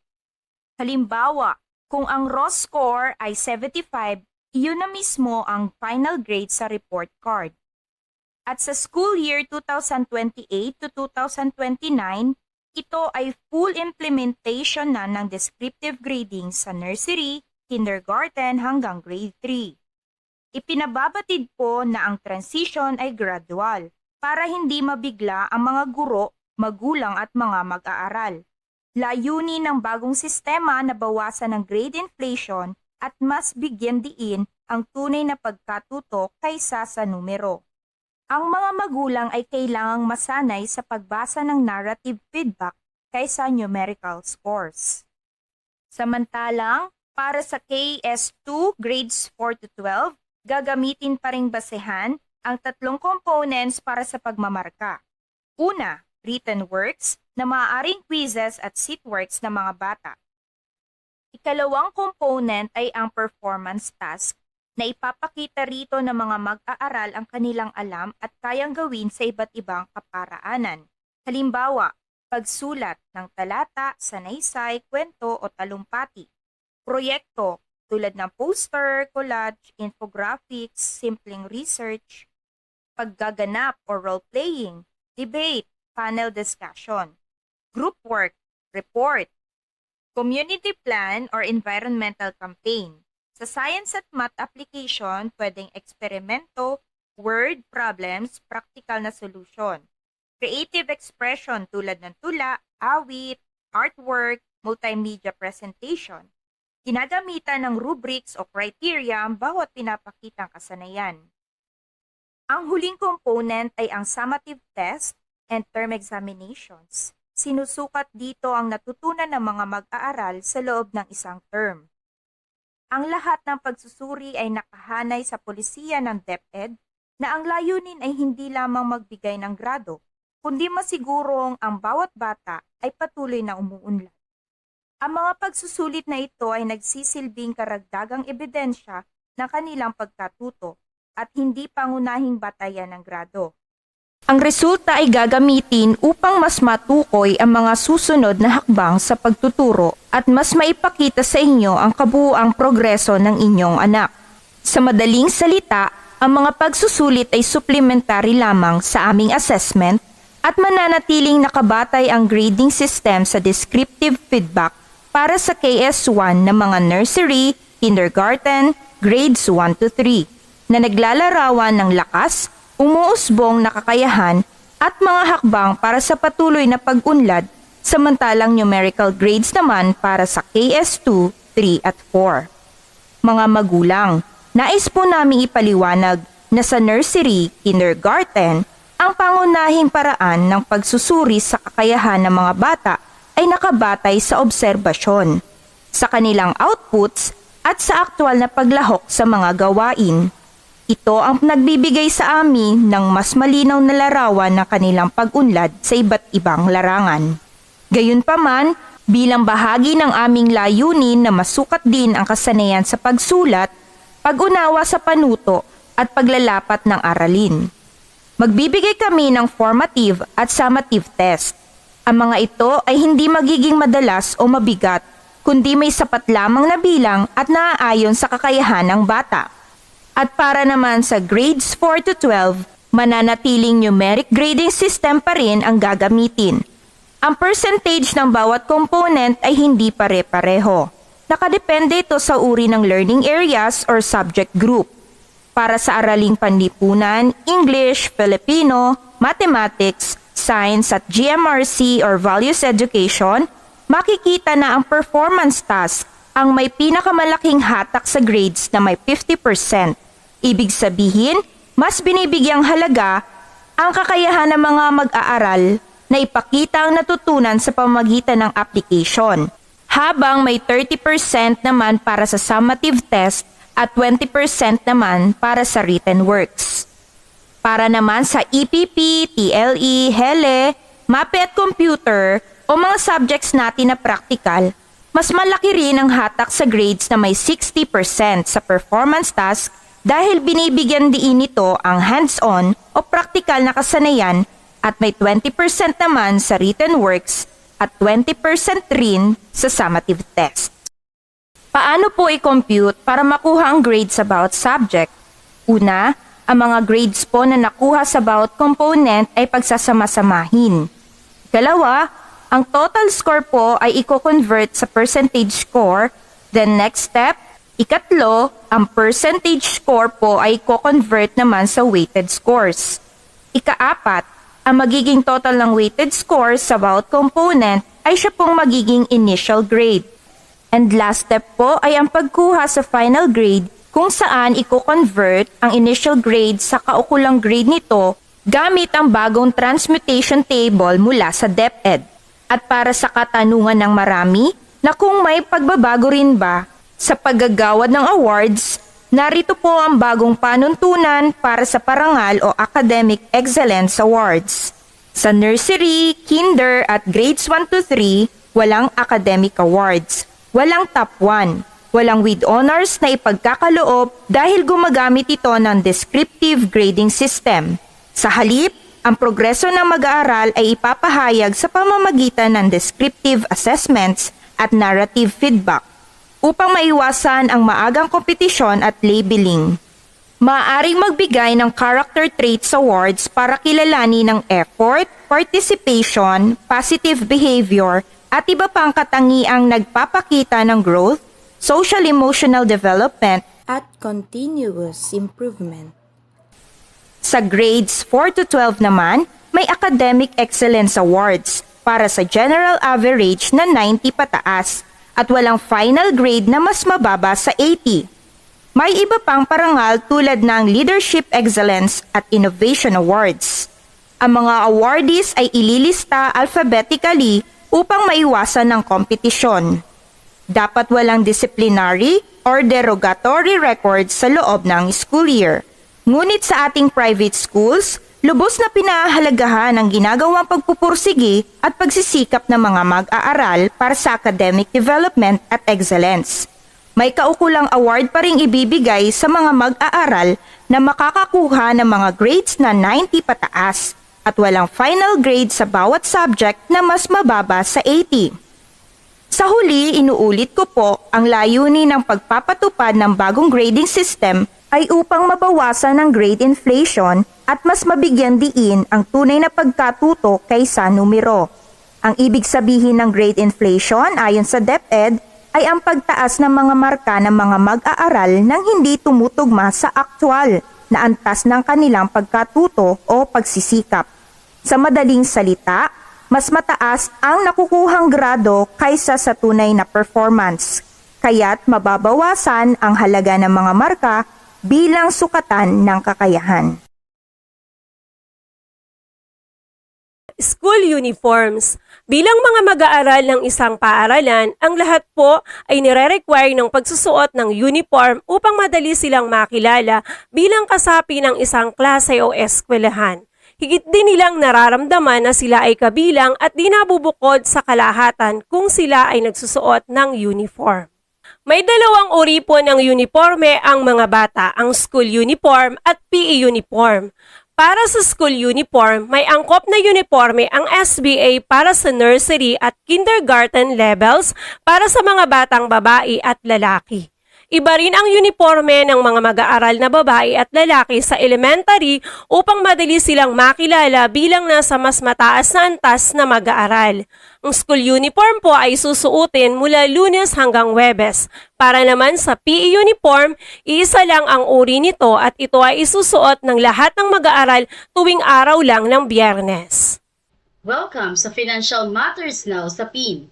Speaker 9: Halimbawa, kung ang raw score ay 75, iyon na mismo ang final grade sa report card. At sa school year 2028 to 2029, ito ay full implementation na ng descriptive grading sa nursery, kindergarten hanggang grade 3. Ipinababatid po na ang transition ay gradual para hindi mabigla ang mga guro, magulang at mga mag-aaral. Layunin ng bagong sistema na bawasan ng grade inflation at mas bigyan diin ang tunay na pagkatuto kaysa sa numero. Ang mga magulang ay kailangang masanay sa pagbasa ng narrative feedback kaysa numerical scores. Samantalang, para sa KS2 grades 4 to 12, gagamitin pa ring basehan ang tatlong components para sa pagmamarka. Una, written works na maaaring quizzes at seatworks ng mga bata. Ikalawang component ay ang performance task na ipapakita rito ng mga mag-aaral ang kanilang alam at kayang gawin sa iba't ibang kaparaanan. Halimbawa, pagsulat ng talata, sanaysay, kwento o talumpati. Proyekto tulad ng poster, collage, infographics, simpleng research. Paggaganap o role-playing, debate, panel discussion. Group work, report. Community plan or environmental campaign. Sa science at math application, pwedeng eksperimento, word problems, practical na solution. Creative expression tulad ng tula, awit, artwork, multimedia presentation. Ginagamitan ng rubrics o criteria ang bawat pinapakitang kasanayan. Ang huling component ay ang summative test and term examinations. Sinusukat dito ang natutunan ng mga mag-aaral sa loob ng isang term. Ang lahat ng pagsusuri ay nakahanay sa polisiya ng DepEd na ang layunin ay hindi lamang magbigay ng grado, kundi masigurong ang bawat bata ay patuloy na umuunlad. Ang mga pagsusulit na ito ay nagsisilbing karagdagang ebidensya ng kanilang pagkatuto at hindi pangunahing batayan ng grado. Ang resulta ay gagamitin upang mas matukoy ang mga susunod na hakbang sa pagtuturo at mas maipakita sa inyo ang kabuuang progreso ng inyong anak. Sa madaling salita, ang mga pagsusulit ay supplementary lamang sa aming assessment at mananatiling nakabatay ang grading system sa descriptive feedback para sa KS1 ng mga nursery, kindergarten, grades 1 to 3 na naglalarawan ng lakas, umuusbong na kakayahan at mga hakbang para sa patuloy na pag-unlad, samantalang numerical grades naman para sa KS2, 3 at 4. Mga magulang, nais po namin ipaliwanag na sa nursery, kindergarten, ang pangunahing paraan ng pagsusuri sa kakayahan ng mga bata ay nakabatay sa obserbasyon, sa kanilang outputs at sa aktwal na paglahok sa mga gawain. Ito ang nagbibigay sa amin ng mas malinaw na larawan ng kanilang pag-unlad sa iba't ibang larangan. Gayunpaman, bilang bahagi ng aming layunin na masukat din ang kasanayan sa pagsulat, pag-unawa sa panuto at paglalapat ng aralin. Magbibigay kami ng formative at summative test. Ang mga ito ay hindi magiging madalas o mabigat, kundi may sapat lamang na bilang at naaayon sa kakayahan ng bata. At para naman sa grades 4 to 12, mananatiling numeric grading system pa rin ang gagamitin. Ang percentage ng bawat component ay hindi pare-pareho. Nakadepende ito sa uri ng learning areas or subject group. Para sa araling panlipunan, English, Filipino, Mathematics, Science at GMRC or Values Education, makikita na ang performance task ang may pinakamalaking hatak sa grades na may 50%. Ibig sabihin, mas binibigyang halaga ang kakayahan ng mga mag-aaral na ipakita ang natutunan sa pamamagitan ng application, habang may 30% naman para sa summative test at 20% naman para sa written works. Para naman sa EPP, TLE, HELE, MAPE at computer o mga subjects natin na practical, mas malaki rin ang hatak sa grades na may 60% sa performance task dahil binibigyan diin nito ang hands-on o practical na kasanayan at may 20% naman sa written works at 20% rin sa summative test. Paano po i-compute para makuha ang grades sa bawat subject? Una, ang mga grades po na nakuha sa bawat component ay pagsasama-samahin. Ikalawa, ang total score po ay i-convert sa percentage score. Then next step, ikatlo, ang percentage score po ay i-convert naman sa weighted scores. Ikaapat, ang magiging total ng weighted scores sa bawat component ay siya pong magiging initial grade. And last step po ay ang pagkuha sa final grade kung saan i-convert ang initial grade sa kaukulang grade nito gamit ang bagong transmutation table mula sa DepEd. At para sa katanungan ng marami na kung may pagbabago rin ba sa paggagawad ng awards, narito po ang bagong panuntunan para sa parangal o Academic Excellence Awards. Sa nursery, kinder at grades 1 to 3, walang academic awards. Walang top 1. Walang with honors na ipagkakaloob dahil gumagamit ito ng descriptive grading system. Sa halip, ang progreso ng mag-aaral ay ipapahayag sa pamamagitan ng descriptive assessments at narrative feedback upang maiwasan ang maagang kompetisyon at labeling. Maaaring magbigay ng character traits awards para kilalanin ng effort, participation, positive behavior, at iba pang katangiang nagpapakita ng growth, social-emotional development,
Speaker 10: at continuous improvement.
Speaker 9: Sa grades 4 to 12 naman, may Academic Excellence Awards para sa general average na 90 pataas at walang final grade na mas mababa sa 80. May iba pang parangal tulad ng Leadership Excellence at Innovation Awards. Ang mga awardees ay ililista alphabetically upang maiwasan ng kompetisyon. Dapat walang disciplinary or derogatory records sa loob ng school year. Ngunit sa ating private schools, lubos na pinahahalagahan ang ginagawang pagpupursigi at pagsisikap ng mga mag-aaral para sa academic development at excellence. May kaukulang award pa ring ibibigay sa mga mag-aaral na makakakuha ng mga grades na 90 pataas at walang final grade sa bawat subject na mas mababa sa 80. Sa huli, inuulit ko po, ang layunin ng pagpapatupad ng bagong grading system ay upang mabawasan ang grade inflation at mas mabigyan diin ang tunay na pagkatuto kaysa numero. Ang ibig sabihin ng grade inflation ayon sa DepEd ay ang pagtaas ng mga marka ng mga mag-aaral nang hindi tumutugma sa aktwal na antas ng kanilang pagkatuto o pagsisikap. Sa madaling salita, mas mataas ang nakukuhang grado kaysa sa tunay na performance, kaya't mababawasan ang halaga ng mga marka bilang sukatan ng kakayahan.
Speaker 6: School uniforms. Bilang mga mag-aaral ng isang paaralan, ang lahat po ay nire-require ng pagsusuot ng uniform upang madali silang makilala bilang kasapi ng isang klase o eskwelahan. Higit din nilang nararamdaman na sila ay kabilang at di nabubukod sa kalahatan kung sila ay nagsusuot ng uniform. May dalawang uri po ng uniforme ang mga bata, ang school uniform at PE uniform. Para sa school uniform, may angkop na uniforme ang SBA para sa nursery at kindergarten levels para sa mga batang babae at lalaki. Iba rin ang uniforme ng mga mag-aaral na babae at lalaki sa elementary upang madali silang makilala bilang nasa mas mataas na antas na mag-aaral. Ang school uniform po ay susuotin mula Lunes hanggang Huwebes. Para naman sa PE uniform, iisa lang ang uri nito at ito ay isusuot ng lahat ng mag-aaral tuwing araw lang ng Biyernes.
Speaker 11: Welcome sa Financial Matters Now sa PIM.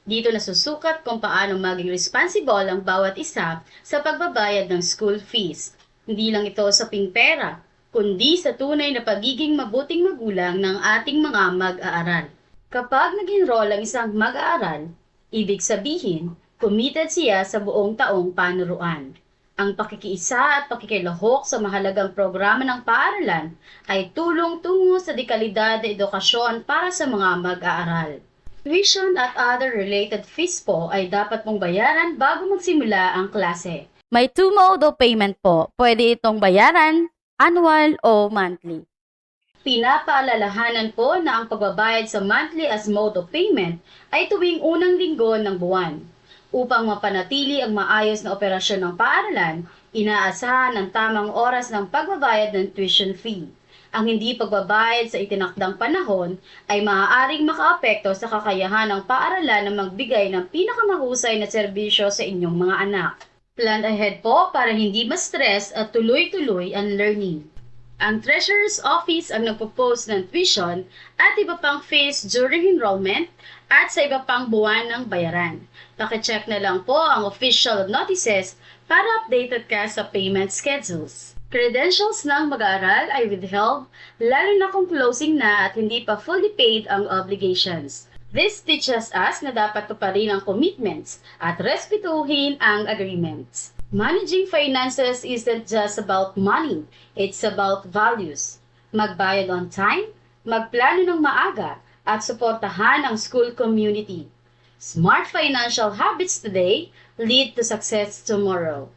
Speaker 11: Dito nasusukat kung paano maging responsible ang bawat isa sa pagbabayad ng school fees. Hindi lang ito sa pera, kundi sa tunay na pagiging mabuting magulang ng ating mga mag-aaral. Kapag nag-enroll ang isang mag-aaral, ibig sabihin, committed siya sa buong taong panuruan. Ang pakikiisa at pakikilahok sa mahalagang programa ng paaralan ay tulong tungo sa dekalidad na edukasyon para sa mga mag-aaral. Tuition at other related fees po ay dapat mong bayaran bago magsimula ang klase.
Speaker 7: May two mode of payment po. Pwede itong bayaran, annual o monthly.
Speaker 11: Pinapaalalahanan po na ang pagbabayad sa monthly as mode of payment ay tuwing unang linggo ng buwan. Upang mapanatili ang maayos na operasyon ng paaralan, inaasahan ang tamang oras ng pagbabayad ng tuition fee. Ang hindi pagbabayad sa itinakdang panahon ay maaaring makaapekto sa kakayahan ng paaralan na magbigay ng pinakamahusay na serbisyo sa inyong mga anak. Plan ahead po para hindi ma-stress at tuloy-tuloy ang learning. Ang Treasurer's Office ang nagpo-post ng tuition at iba pang fees during enrollment at sa iba pang buwan ng bayaran. Pakicheck na lang po ang official notices para updated ka sa payment schedules. Credentials ng mag-aaral ay withheld, lalo na kung closing na at hindi pa fully paid ang obligations. This teaches us na dapat tuparin ang commitments at respetuhin ang agreements. Managing finances isn't just about money, it's about values. Magbayad on time, magplano ng maaga, at suportahan ang school community. Smart financial habits today lead to success tomorrow.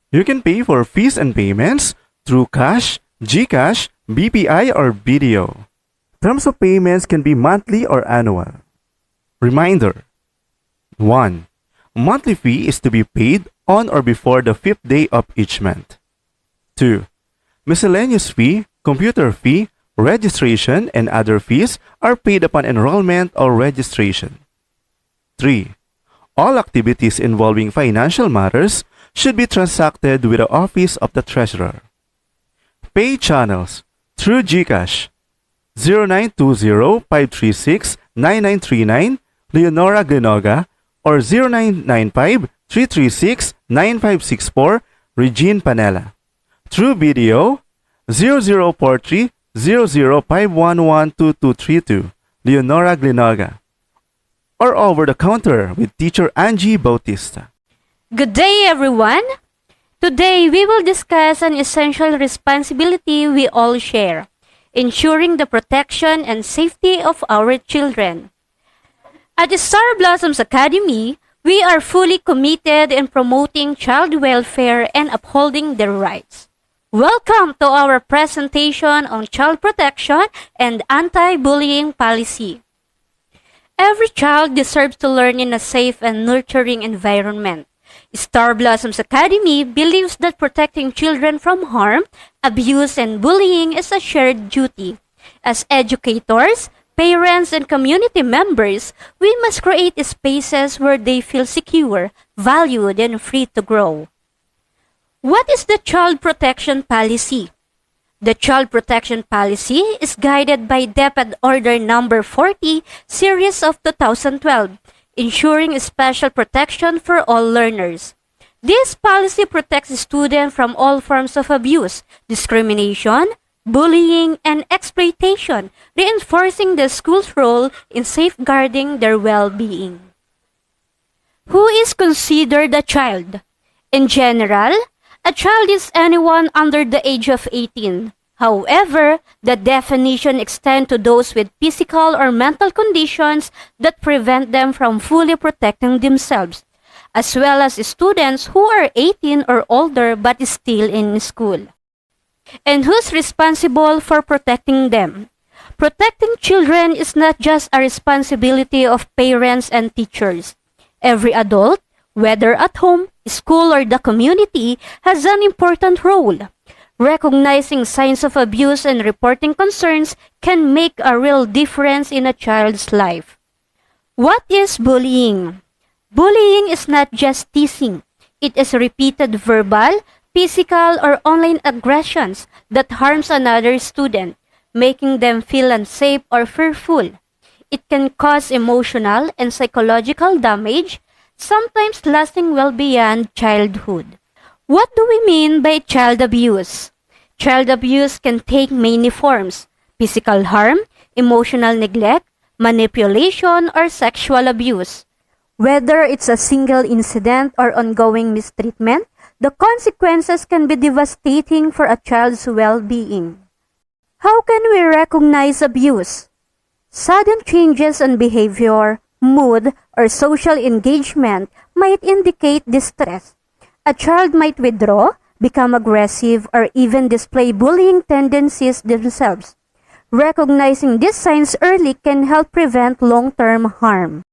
Speaker 5: You can pay for fees and payments through cash, GCash, BPI, or BDO. Terms of payments can be monthly or annual. Reminder: 1. Monthly fee is to be paid on or before the 5th day of each month. 2. Miscellaneous fee, computer fee, registration, and other fees are paid upon enrollment or registration. 3. All activities involving financial matters should be transacted with the Office of the Treasurer. Pay channels through GCash 0920-536-9939 Leonora Glenoga or 0995-336-9564 Regine Panela. Through BDO 0043-00511222 Leonora Glenoga. Or over the counter with Teacher Angie Bautista.
Speaker 7: Good day, everyone! Today, we will discuss an essential responsibility we all share, ensuring the protection and safety of our children. At the Star Blossoms Academy, we are fully committed in promoting child welfare and upholding their rights. Welcome to our presentation on child protection and anti-bullying policy. Every child deserves to learn in a safe and nurturing environment. Star Blossoms Academy believes that protecting children from harm, abuse, and bullying is a shared duty. As educators, parents, and community members, we must create spaces where they feel secure, valued, and free to grow. What is the Child Protection Policy? The Child Protection Policy is guided by DepEd Order Number 40, Series of 2012, ensuring special protection for all learners. This policy protects students from all forms of abuse, discrimination, bullying, and exploitation, reinforcing the school's role in safeguarding their well-being. Who is considered a child? In general, a child is anyone under the age of 18. However, the definition extends to those with physical or mental conditions that prevent them from fully protecting themselves, as well as students who are 18 or older but still in school. And who's responsible for protecting them? Protecting children is not just a responsibility of parents and teachers. Every adult, whether at home, school, or the community, has an important role. Recognizing signs of abuse and reporting concerns can make a real difference in a child's life. What is bullying? Bullying is not just teasing. It is repeated verbal, physical, or online aggressions that harms another student, making them feel unsafe or fearful. It can cause emotional and psychological damage, sometimes lasting well beyond childhood. What do we mean by child abuse? Child abuse can take many forms: physical harm, emotional neglect, manipulation, or sexual abuse. Whether it's a single incident or ongoing mistreatment, the consequences can be devastating for a child's well-being. How can we recognize abuse? Sudden changes in behavior, mood, or social engagement might indicate distress. A child might withdraw, become aggressive, or even display bullying tendencies themselves. Recognizing these signs early can help prevent long-term harm.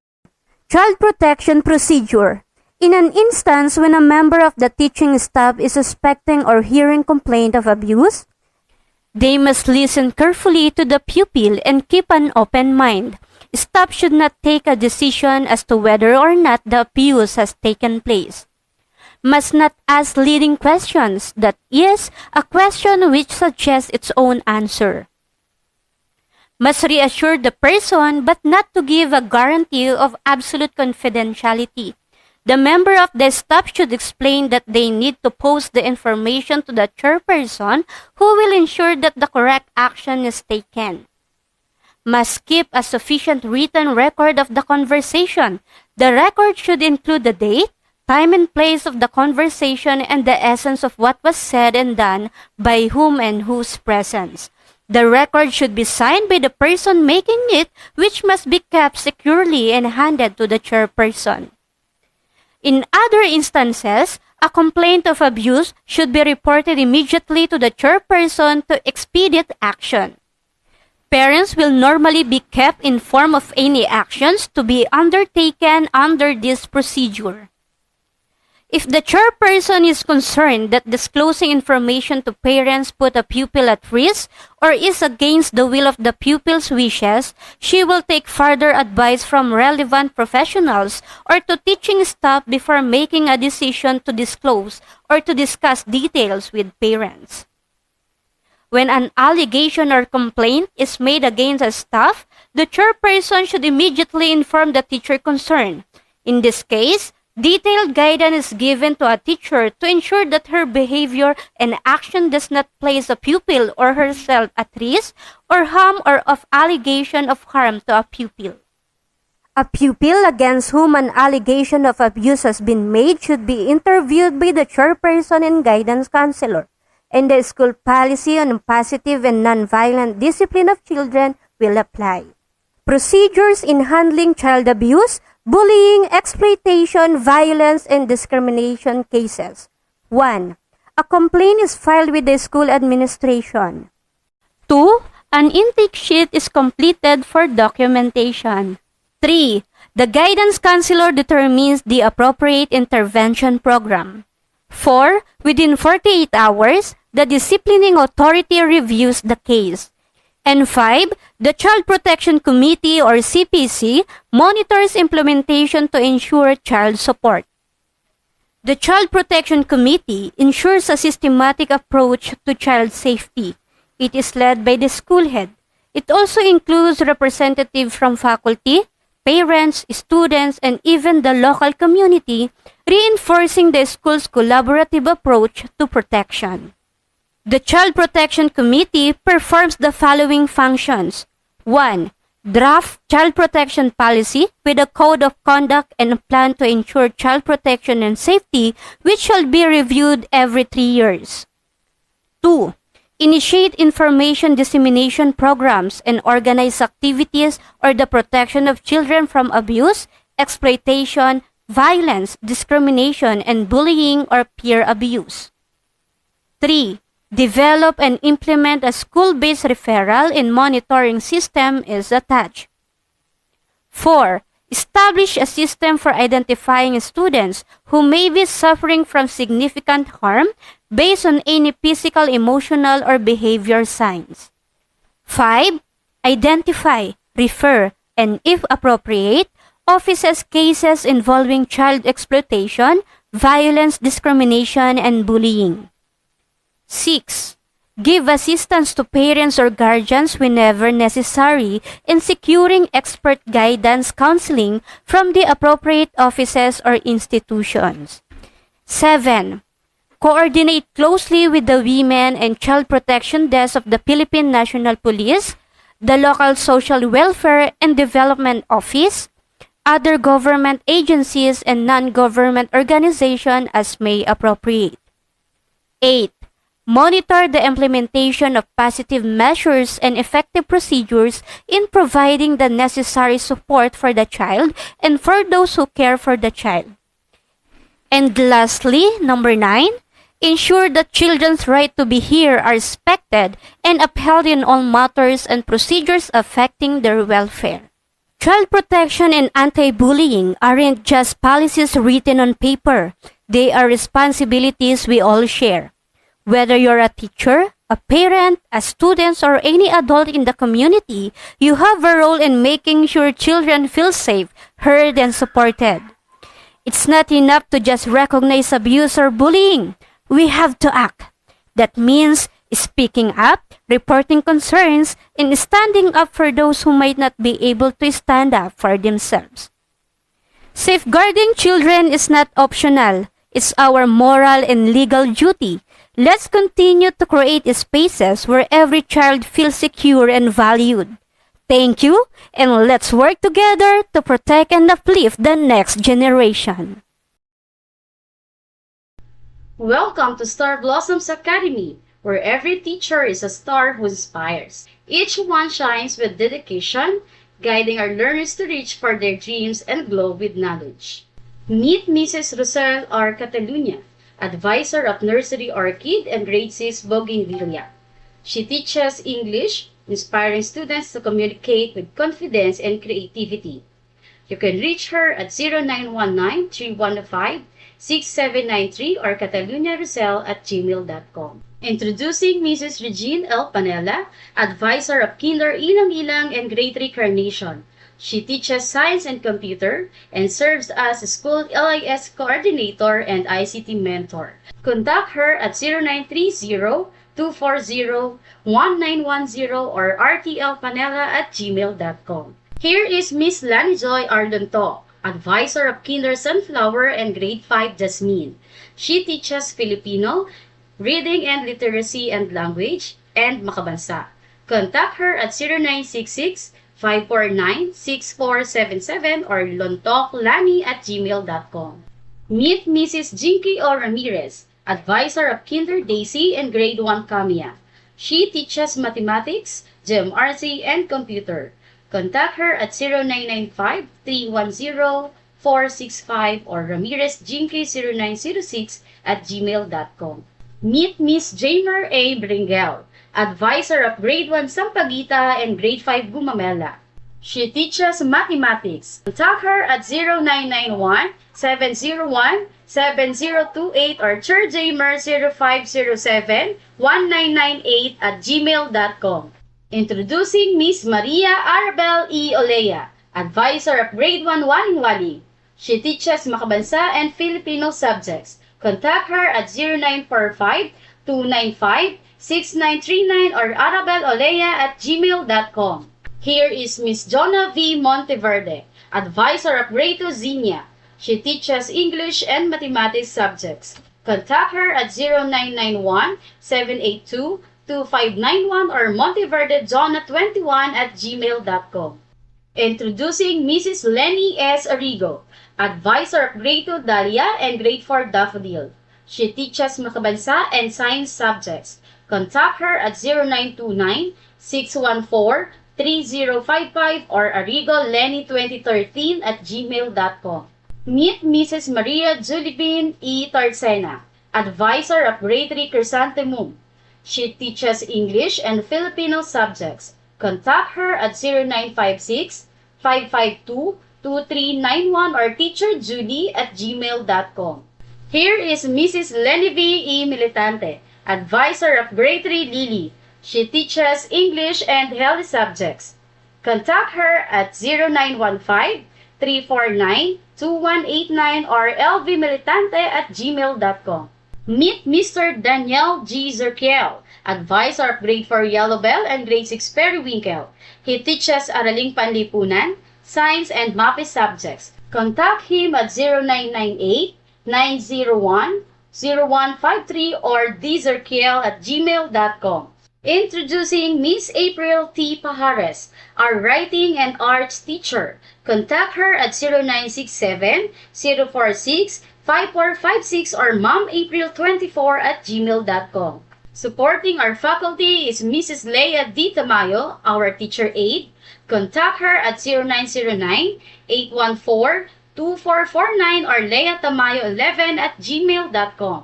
Speaker 7: Child protection procedure. In an instance when a member of the teaching staff is suspecting or hearing complaint of abuse, they must listen carefully to the pupil and keep an open mind. Staff should not take a decision as to whether or not the abuse has taken place. Must not ask leading questions, that is, a question which suggests its own answer. Must reassure the person but not to give a guarantee of absolute confidentiality. The member of the staff should explain that they need to post the information to the chairperson who will ensure that the correct action is taken. Must keep a sufficient written record of the conversation. The record should include the date, time and place of the conversation and the essence of what was said and done by whom and whose presence. The record should be signed by the person making it, which must be kept securely and handed to the chairperson. In other instances, a complaint of abuse should be reported immediately to the chairperson to expedite action. Parents will normally be kept informed of any actions to be undertaken under this procedure. If the chairperson is concerned that disclosing information to parents put a pupil at risk or is against the will of the pupil's wishes, she will take further advice from relevant professionals or to teaching staff before making a decision to disclose or to discuss details with parents. When an allegation or complaint is made against a staff, the chairperson should immediately inform the teacher concerned. In this case, detailed guidance is given to a teacher to ensure that her behavior and action does not place a pupil or herself at risk or harm or of allegation of harm to a pupil. A pupil against whom an allegation of abuse has been made should be interviewed by the chairperson and guidance counselor, and the school policy on positive and nonviolent discipline of children will apply. Procedures in handling child abuse, bullying, exploitation, violence, and discrimination cases. 1. A complaint is filed with the school administration. 2. An intake sheet is completed for documentation. 3. The guidance counselor determines the appropriate intervention program. 4. Within 48 hours, the disciplining authority reviews the case. And 5. The Child Protection Committee or CPC monitors implementation to ensure child support. The Child Protection Committee ensures a systematic approach to child safety. It is led by the school head. It also includes representatives from faculty, parents, students, and even the local community, reinforcing the school's collaborative approach to protection. The Child Protection Committee performs the following functions. 1. Draft child protection policy with a code of conduct and a plan to ensure child protection and safety, which shall be reviewed every 3 years. 2. Initiate information dissemination programs and organize activities or the protection of children from abuse, exploitation, violence, discrimination, and bullying or peer abuse. 3. Develop and implement a school-based referral and monitoring system is attached. 4. Establish a system for identifying students who may be suffering from significant harm based on any physical, emotional, or behavior signs. 5. Identify, refer, and if appropriate, offices cases involving child exploitation, violence, discrimination, and bullying. 6. Give assistance to parents or guardians whenever necessary in securing expert guidance counseling from the appropriate offices or institutions. 7. Coordinate closely with the Women and Child Protection Desk of the Philippine National Police, the local Social Welfare and Development Office, other government agencies and non-government organizations as may appropriate. 8. Monitor the implementation of positive measures and effective procedures in providing the necessary support for the child and for those who care for the child. And lastly, number 9, ensure that children's right to be heard are respected and upheld in all matters and procedures affecting their welfare. Child protection and anti-bullying aren't just policies written on paper. They are responsibilities we all share. Whether you're a teacher, a parent, a student, or any adult in the community, you have a role in making sure children feel safe, heard, and supported. It's not enough to just recognize abuse or bullying. We have to act. That means speaking up, reporting concerns, and standing up for those who might not be able to stand up for themselves. Safeguarding children is not optional. It's our moral and legal duty. Let's continue to create spaces where every child feels secure and valued. Thank you, and let's work together to protect and uplift the next generation.
Speaker 11: Welcome to Star Blossoms Academy, where every teacher is a star who inspires. Each one shines with dedication, guiding our learners to reach for their dreams and glow with knowledge. Meet Mrs. Rosel R. Catalunya, Advisor of Nursery Orchid and Grade 6 Bougainvillea. She teaches English, inspiring students to communicate with confidence and creativity. You can reach her at 0919-3105-6793 or catalunarosel@gmail.com. Introducing Mrs. Regine L. Panella, Advisor of Kinder Ilang Ilang and Grade 3 Carnation. She teaches science and computer and serves as a school LIS coordinator and ICT mentor. Contact her at 0930-240-1910 or rtlpanella@gmail.com. Here is Miss Lani Joy Arlonto, Advisor of Kinder Sunflower and Grade 5 Jasmine. She teaches Filipino, reading and literacy and language, and makabansa. Contact her at 0966-549-6477 or lontoclani@gmail.com. Meet Mrs. Jinky O. Ramirez, Advisor of Kinder Daisy and Grade 1 Kamiya. She teaches mathematics, GMRC, and computer. Contact her at 0995-310-465 or ramirezjinky0906@gmail.com. Meet Miss Jamer A. Bringel, Advisor of Grade 1 Sampaguita and Grade 5 Gumamela. She teaches mathematics. Contact her at 0991-701-7028 or churjamer0507-1998@gmail.com. Introducing Miss Maria Arabel E. Olea, Advisor of Grade 1 Waling-Waling. She teaches Makabansa and Filipino subjects. Contact her at 0945-295-6939 or arabelolea@gmail.com. Here is Miss Jonna V. Monteverde, Advisor of Grade 2 Zinia. She teaches English and mathematics subjects. Contact her at 0991-782-2591 or monteverdejonna21@gmail.com. Introducing Mrs. Lenny S. Arrigo, Advisor of Grade 2 Dahlia and Grade 4 Daffodil. She teaches Makabansa and science subjects. Contact her at 0929-614-3055 or arigolenny2013@gmail.com. Meet Mrs. Maria Julibin E. Tarsena, Advisor of Grade 3 Chrysanthemum. She teaches English and Filipino subjects. Contact her at 0956-552-2391 or teacherjudy@gmail.com. Here is Mrs. Lenny V. E. Militante, Advisor of Grade 3 Lily. She teaches English and health subjects. Contact her at 0915-349-2189 or lvmilitante@gmail.com. Meet Mr. Daniel G. Zurkiel, Advisor of Grade 4 Yellow Bell and Grade 6 Periwinkle. He teaches Araling Panlipunan, Science, and MAPE subjects. Contact him at 0998-901-0153 or dzurkiel@gmail.com. Introducing Miss April T. Pajares, our writing and arts teacher. Contact her at 0967-046-5456 or momapril24@gmail.com. Supporting our faculty is Mrs. Leia D. Tamayo, our teacher aide. Contact her at 0909-814-2449 or leatamayo11@gmail.com.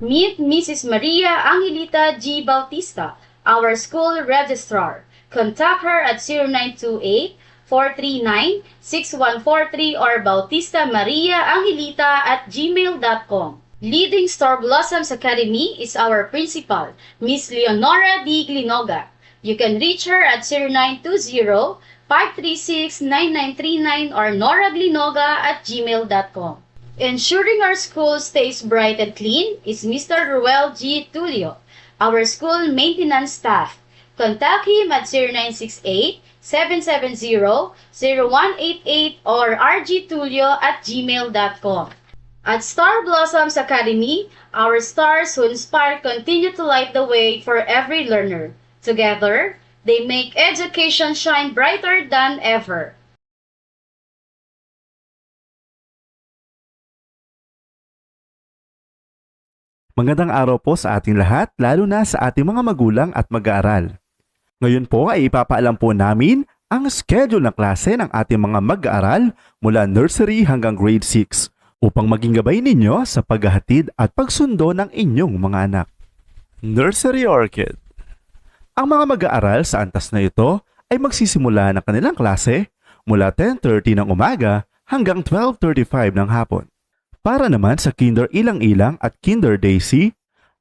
Speaker 11: Meet Mrs. Maria Angelita G. Bautista, our school registrar. Contact her at 0928-439-6143 or bautistamariaangelita@gmail.com. Leading Star Blossoms Academy is our principal, Miss Leonora D. Glinoga. You can reach her at 0920-536-9939 or noraglinoga@gmail.com. Ensuring our school stays bright and clean is Mr. Ruel G. Tulio, our school maintenance staff. Contact him at 0968-770-0188 or rgtulio@gmail.com. At Star Blossoms Academy, our stars who inspire continue to light the way for every learner. Together, they make education shine brighter than ever.
Speaker 5: Magandang araw po sa ating lahat, lalo na sa ating mga magulang at mag-aaral. Ngayon po ay ipapaalam po namin ang schedule ng klase ng ating mga mag-aaral mula nursery hanggang grade 6 upang maging gabay ninyo sa paghahatid at pagsundo ng inyong mga anak. Nursery Orchid. Ang mga mag-aaral sa antas na ito ay magsisimula ng kanilang klase mula 10:30 ng umaga hanggang 12:35 ng hapon. Para naman sa Kinder Ilang-Ilang at Kinder Daisy,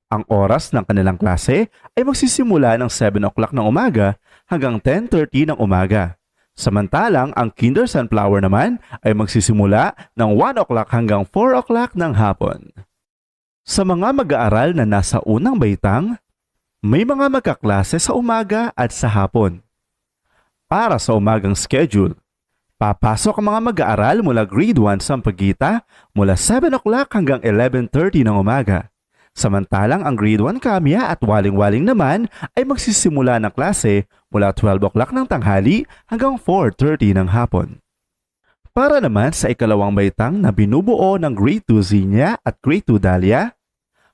Speaker 5: ang oras ng kanilang klase ay magsisimula ng 7 o'clock ng umaga hanggang 10:30 ng umaga. Samantalang ang Kinder Sunflower naman ay magsisimula ng 1 o'clock hanggang 4 o'clock ng hapon. Sa mga mag-aaral na nasa unang baitang, may mga magkaklase sa umaga at sa hapon. Para sa umagang schedule, papasok ang mga mag-aaral mula grade 1 Sampaguita mula 7 o'clock hanggang 11:30 ng umaga. Samantalang ang grade 1 Kamya at Waling-Waling naman ay magsisimula ng klase mula 12 o'clock ng tanghali hanggang 4:30 ng hapon. Para naman sa ikalawang baitang na binubuo ng grade 2 Zinya at grade 2 Dahlia,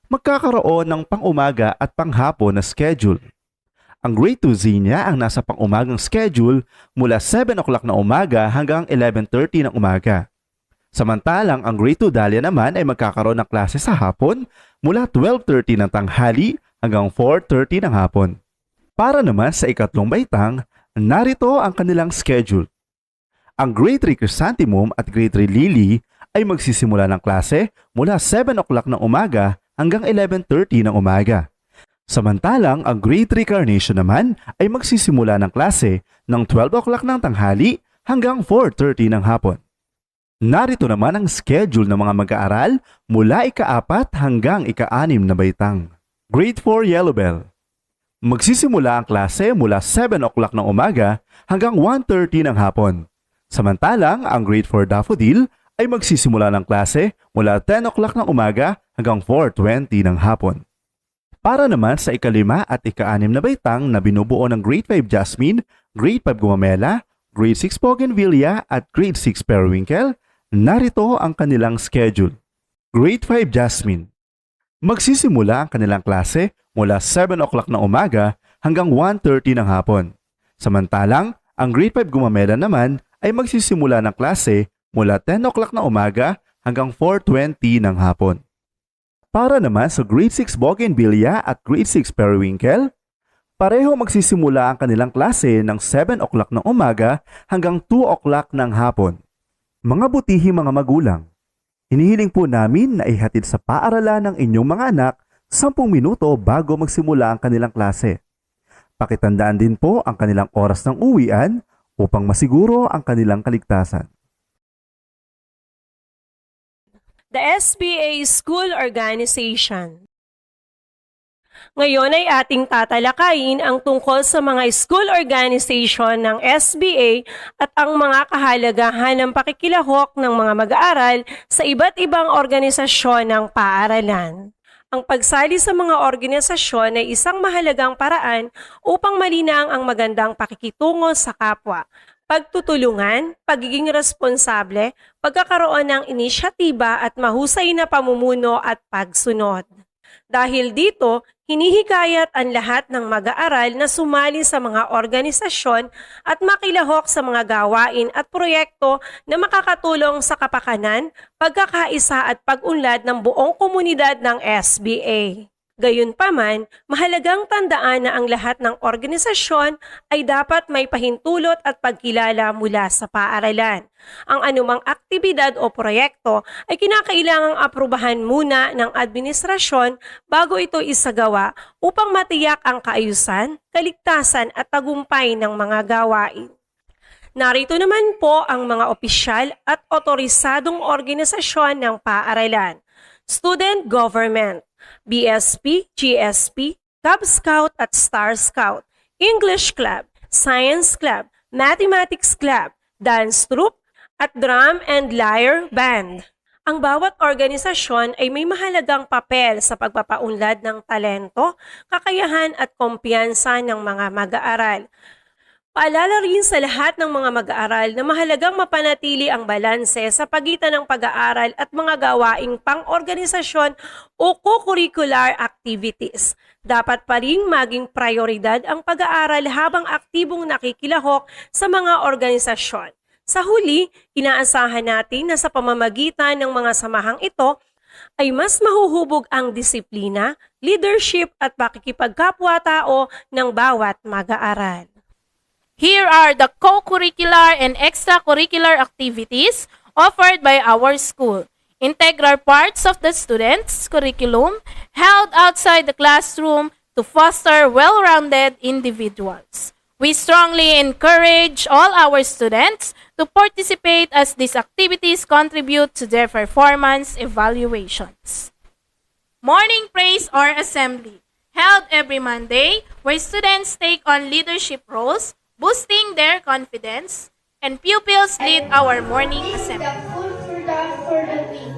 Speaker 5: magkakaroon ng pang-umaga at panghapon na schedule. Ang grade 2 Zinya ang nasa pang-umagang schedule mula 7 o'clock na umaga hanggang 11:30 ng umaga. Samantalang ang grade 2 Dahlia naman ay magkakaroon ng klase sa hapon mula 12:30 ng tanghali hanggang 4:30 ng hapon. Para naman sa ikatlong baitang, narito ang kanilang schedule. Ang grade 3 Chrysanthemum at grade 3 Lily ay magsisimula ng klase mula 7 o'clock ng umaga hanggang 11:30 ng umaga. Samantalang ang grade 3 Carnation naman ay magsisimula ng klase ng 12 o'clock ng tanghali hanggang 4:30 ng hapon. Narito naman ang schedule ng mga mag-aaral mula ika-4 hanggang ika-6 na baitang. Grade 4 Yellowbell. Magsisimula ang klase mula 7 o'clock ng umaga hanggang 1:30 ng hapon. Samantalang ang grade 4 Daffodil ay magsisimula ng klase mula 10 o'clock ng umaga hanggang 4:20 ng hapon. Para naman sa ika-5 at ika-6 na baitang na binubuo ng grade 5 Jasmine, grade 5 Gumamela, grade 6 Bougainvillea at grade 6 Periwinkle, narito ang kanilang schedule. Grade 5 Jasmine. Magsisimula ang kanilang klase mula 7 o'clock ng umaga hanggang 1:30 ng hapon. Samantalang, ang grade 5 Gumamela naman ay magsisimula ng klase mula 10 o'clock ng umaga hanggang 4:20 ng hapon. Para naman sa grade 6 Bougainvillea at grade 6 Periwinkle, pareho magsisimula ang kanilang klase ng 7 o'clock ng umaga hanggang 2 o'clock ng hapon. Mga butihing mga magulang, hinihiling po namin na ihatid sa paaralan ng inyong mga anak 10 minuto bago magsimula ang kanilang klase. Pakitandaan din po ang kanilang oras ng uwian upang masiguro ang kanilang kaligtasan.
Speaker 6: The SBA School Organization. Ngayon ay ating tatalakayin ang tungkol sa mga school organization ng SBA at ang mga kahalagahan ng pakikilahok ng mga mag-aaral sa iba't ibang organisasyon ng paaralan. Ang pagsali sa mga organisasyon ay isang mahalagang paraan upang malinang ang magandang pakikitungo sa kapwa, pagtutulungan, pagiging responsable, pagkakaroon ng inisyatiba at mahusay na pamumuno at pagsunod. Dahil dito, hinihikayat ang lahat ng mag-aaral na sumali sa mga organisasyon at makilahok sa mga gawain at proyekto na makakatulong sa kapakanan, pagkakaisa at pag-unlad ng buong komunidad ng SBA. Gayunpaman, mahalagang tandaan na ang lahat ng organisasyon ay dapat may pahintulot at pagkilala mula sa paaralan. Ang anumang aktibidad o proyekto ay kinakailangang aprubahan muna ng administrasyon bago ito isagawa upang matiyak ang kaayusan, kaligtasan at tagumpay ng mga gawain. Narito naman po ang mga opisyal at otorisadong organisasyon ng paaralan. Student Government, BSP, GSP, Cub Scout at Star Scout, English Club, Science Club, Mathematics Club, Dance Troupe, at Drum and Lyre Band. Ang bawat organisasyon ay may mahalagang papel sa pagpapaunlad ng talento, kakayahan at kumpiyansa ng mga mag-aaral. Paalala rin sa lahat ng mga mag-aaral na mahalagang mapanatili ang balanse sa pagitan ng pag-aaral at mga gawaing pang-organisasyon o co-curricular activities. Dapat pa rin maging prioridad ang pag-aaral habang aktibong nakikilahok sa mga organisasyon. Sa huli, inaasahan natin na sa pamamagitan ng mga samahang ito ay mas mahuhubog ang disiplina, leadership at pakikipagkapwa-tao ng bawat mag-aaral.
Speaker 12: Here are the co-curricular and extracurricular activities offered by our school. Integral parts of the students' curriculum held outside the classroom to foster well-rounded individuals. We strongly encourage all our students to participate as these activities contribute to their performance evaluations. Morning praise or assembly, held every Monday, where students take on leadership roles, boosting their confidence, and pupils lead our morning assembly.
Speaker 13: The food for thought for the week.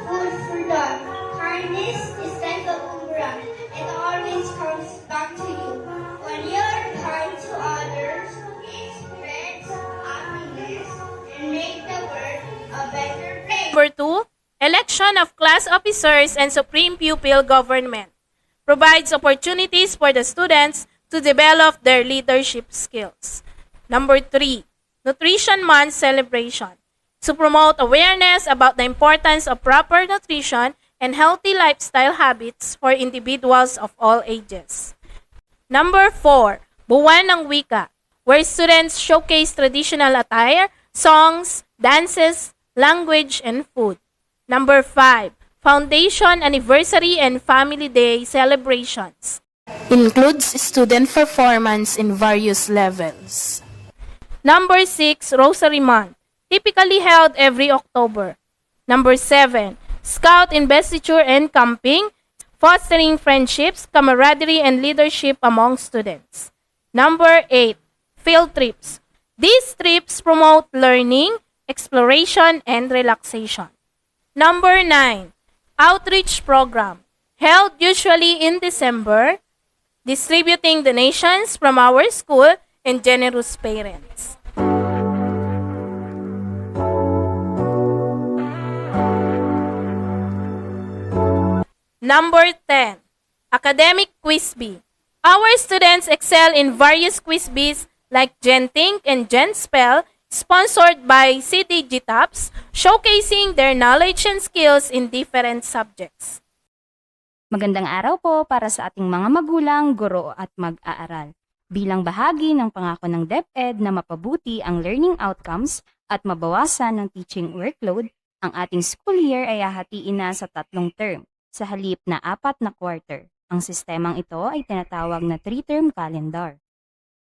Speaker 13: Food for thought. Kindness is like a boomerang. It always comes back to you. When you're kind to others, it spreads happiness and make the world a better place.
Speaker 12: Number 2, election of class officers and supreme pupil government. Provides opportunities for the students to develop their leadership skills. Number 3, Nutrition Month celebration. To promote awareness about the importance of proper nutrition and healthy lifestyle habits for individuals of all ages. Number 4, Buwan ng Wika, where students showcase traditional attire, songs, dances, language, and food. Number 5, Foundation Anniversary and Family Day celebrations.
Speaker 14: Includes student performance in various levels.
Speaker 12: Number 6, Rosary Month, typically held every October. Number 7, Scout Investiture and Camping, fostering friendships, camaraderie, and leadership among students. Number 8, Field Trips. These trips promote learning, exploration, and relaxation. Number 9, Outreach Program, held usually in December, distributing donations from our school and generous parents. Number 10, Academic Quiz Bee. Our students excel in various quiz bees like GenThink and GenSpell, sponsored by CDG Tops, showcasing their knowledge and skills in different subjects.
Speaker 1: Magandang araw po para sa ating mga magulang, guro at mag-aaral. Bilang bahagi ng pangako ng DepEd na mapabuti ang learning outcomes at mabawasan ng teaching workload, ang ating school year ay hahatiin na sa 3 term, sa halip na 4 na quarter. Ang sistemang ito ay tinatawag na 3-term calendar.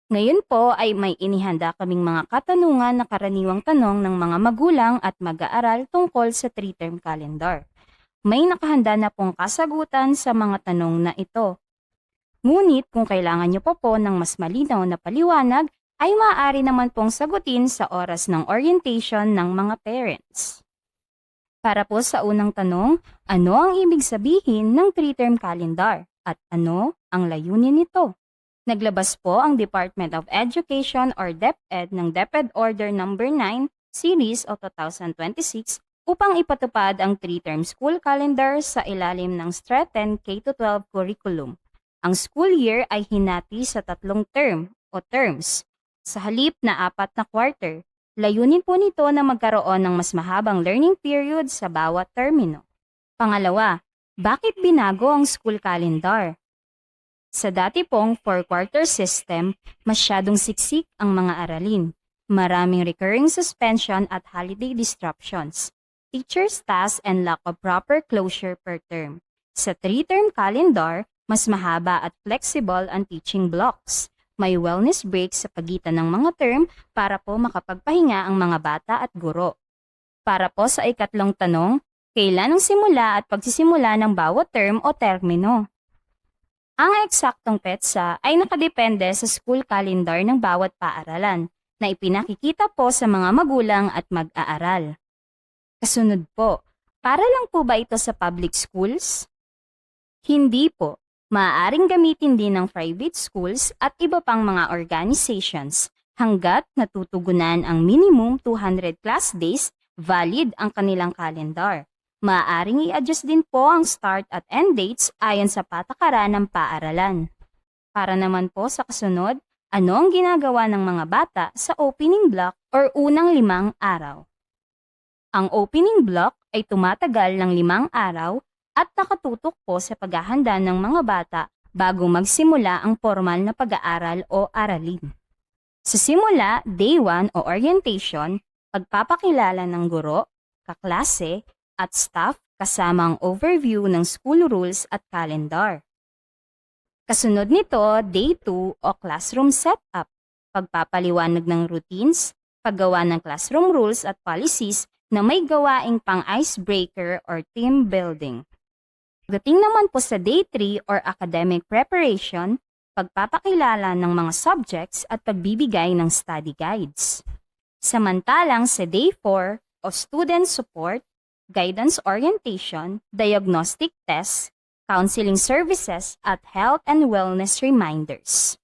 Speaker 1: Ngayon po ay may inihanda kaming mga katanungan na karaniwang tanong ng mga magulang at mag-aaral tungkol sa 3-term calendar. May nakahanda na pong kasagutan sa mga tanong na ito. Ngunit kung kailangan nyo pa po ng mas malinaw na paliwanag, ay maaari naman pong sagutin sa oras ng orientation ng mga parents. Para po sa unang tanong, ano ang ibig sabihin ng 3-term calendar at ano ang layunin nito? Naglabas po ang Department of Education or DepEd ng DepEd Order No. 9 Series o 2026 upang ipatupad ang 3-term school calendar sa ilalim ng Strengthened K-12 curriculum. Ang school year ay hinati sa 3 term o terms. Sa halip na 4 na quarter, layunin po nito na magkaroon ng mas mahabang learning period sa bawat termino. Pangalawa, bakit binago ang school calendar? Sa dati pong 4-quarter system, masyadong siksik ang mga aralin. Maraming recurring suspension at holiday disruptions, teacher's tasks and lack of proper closure per term. Sa 3-term calendar, mas mahaba at flexible ang teaching blocks. May wellness breaks sa pagitan ng mga term para po makapagpahinga ang mga bata at guro. Para po sa ikatlong tanong, kailan ang simula at pagsisimula ng bawat term o termino? Ang eksaktong petsa ay nakadepende sa school calendar ng bawat paaralan na ipinakikita po sa mga magulang at mag-aaral. Kasunod po, para lang po ba ito sa public schools? Hindi po. Maaaring gamitin din ng private schools at iba pang mga organizations hanggat natutugunan ang minimum 200 class days, valid ang kanilang calendar. Maaaring i-adjust din po ang start at end dates ayon sa patakaran ng paaralan. Para naman po sa kasunod, ano ang ginagawa ng mga bata sa opening block or unang 5 araw? Ang opening block ay tumatagal ng 5 araw at nakatutok po sa paghahanda ng mga bata bago magsimula ang formal na pag-aaral o aralin. Sa simula, Day 1 o orientation, pagpapakilala ng guro, kaklase, at staff kasama ang overview ng school rules at calendar. Kasunod nito, Day 2 o classroom setup, pagpapaliwanag ng routines, paggawa ng classroom rules at policies na may gawaing pang-icebreaker or team building. Pagdating naman po sa Day 3 or academic preparation, pagpapakilala ng mga subjects at pagbibigay ng study guides. Samantalang sa Day 4 o student support, guidance orientation, diagnostic tests, counseling services at health and wellness reminders.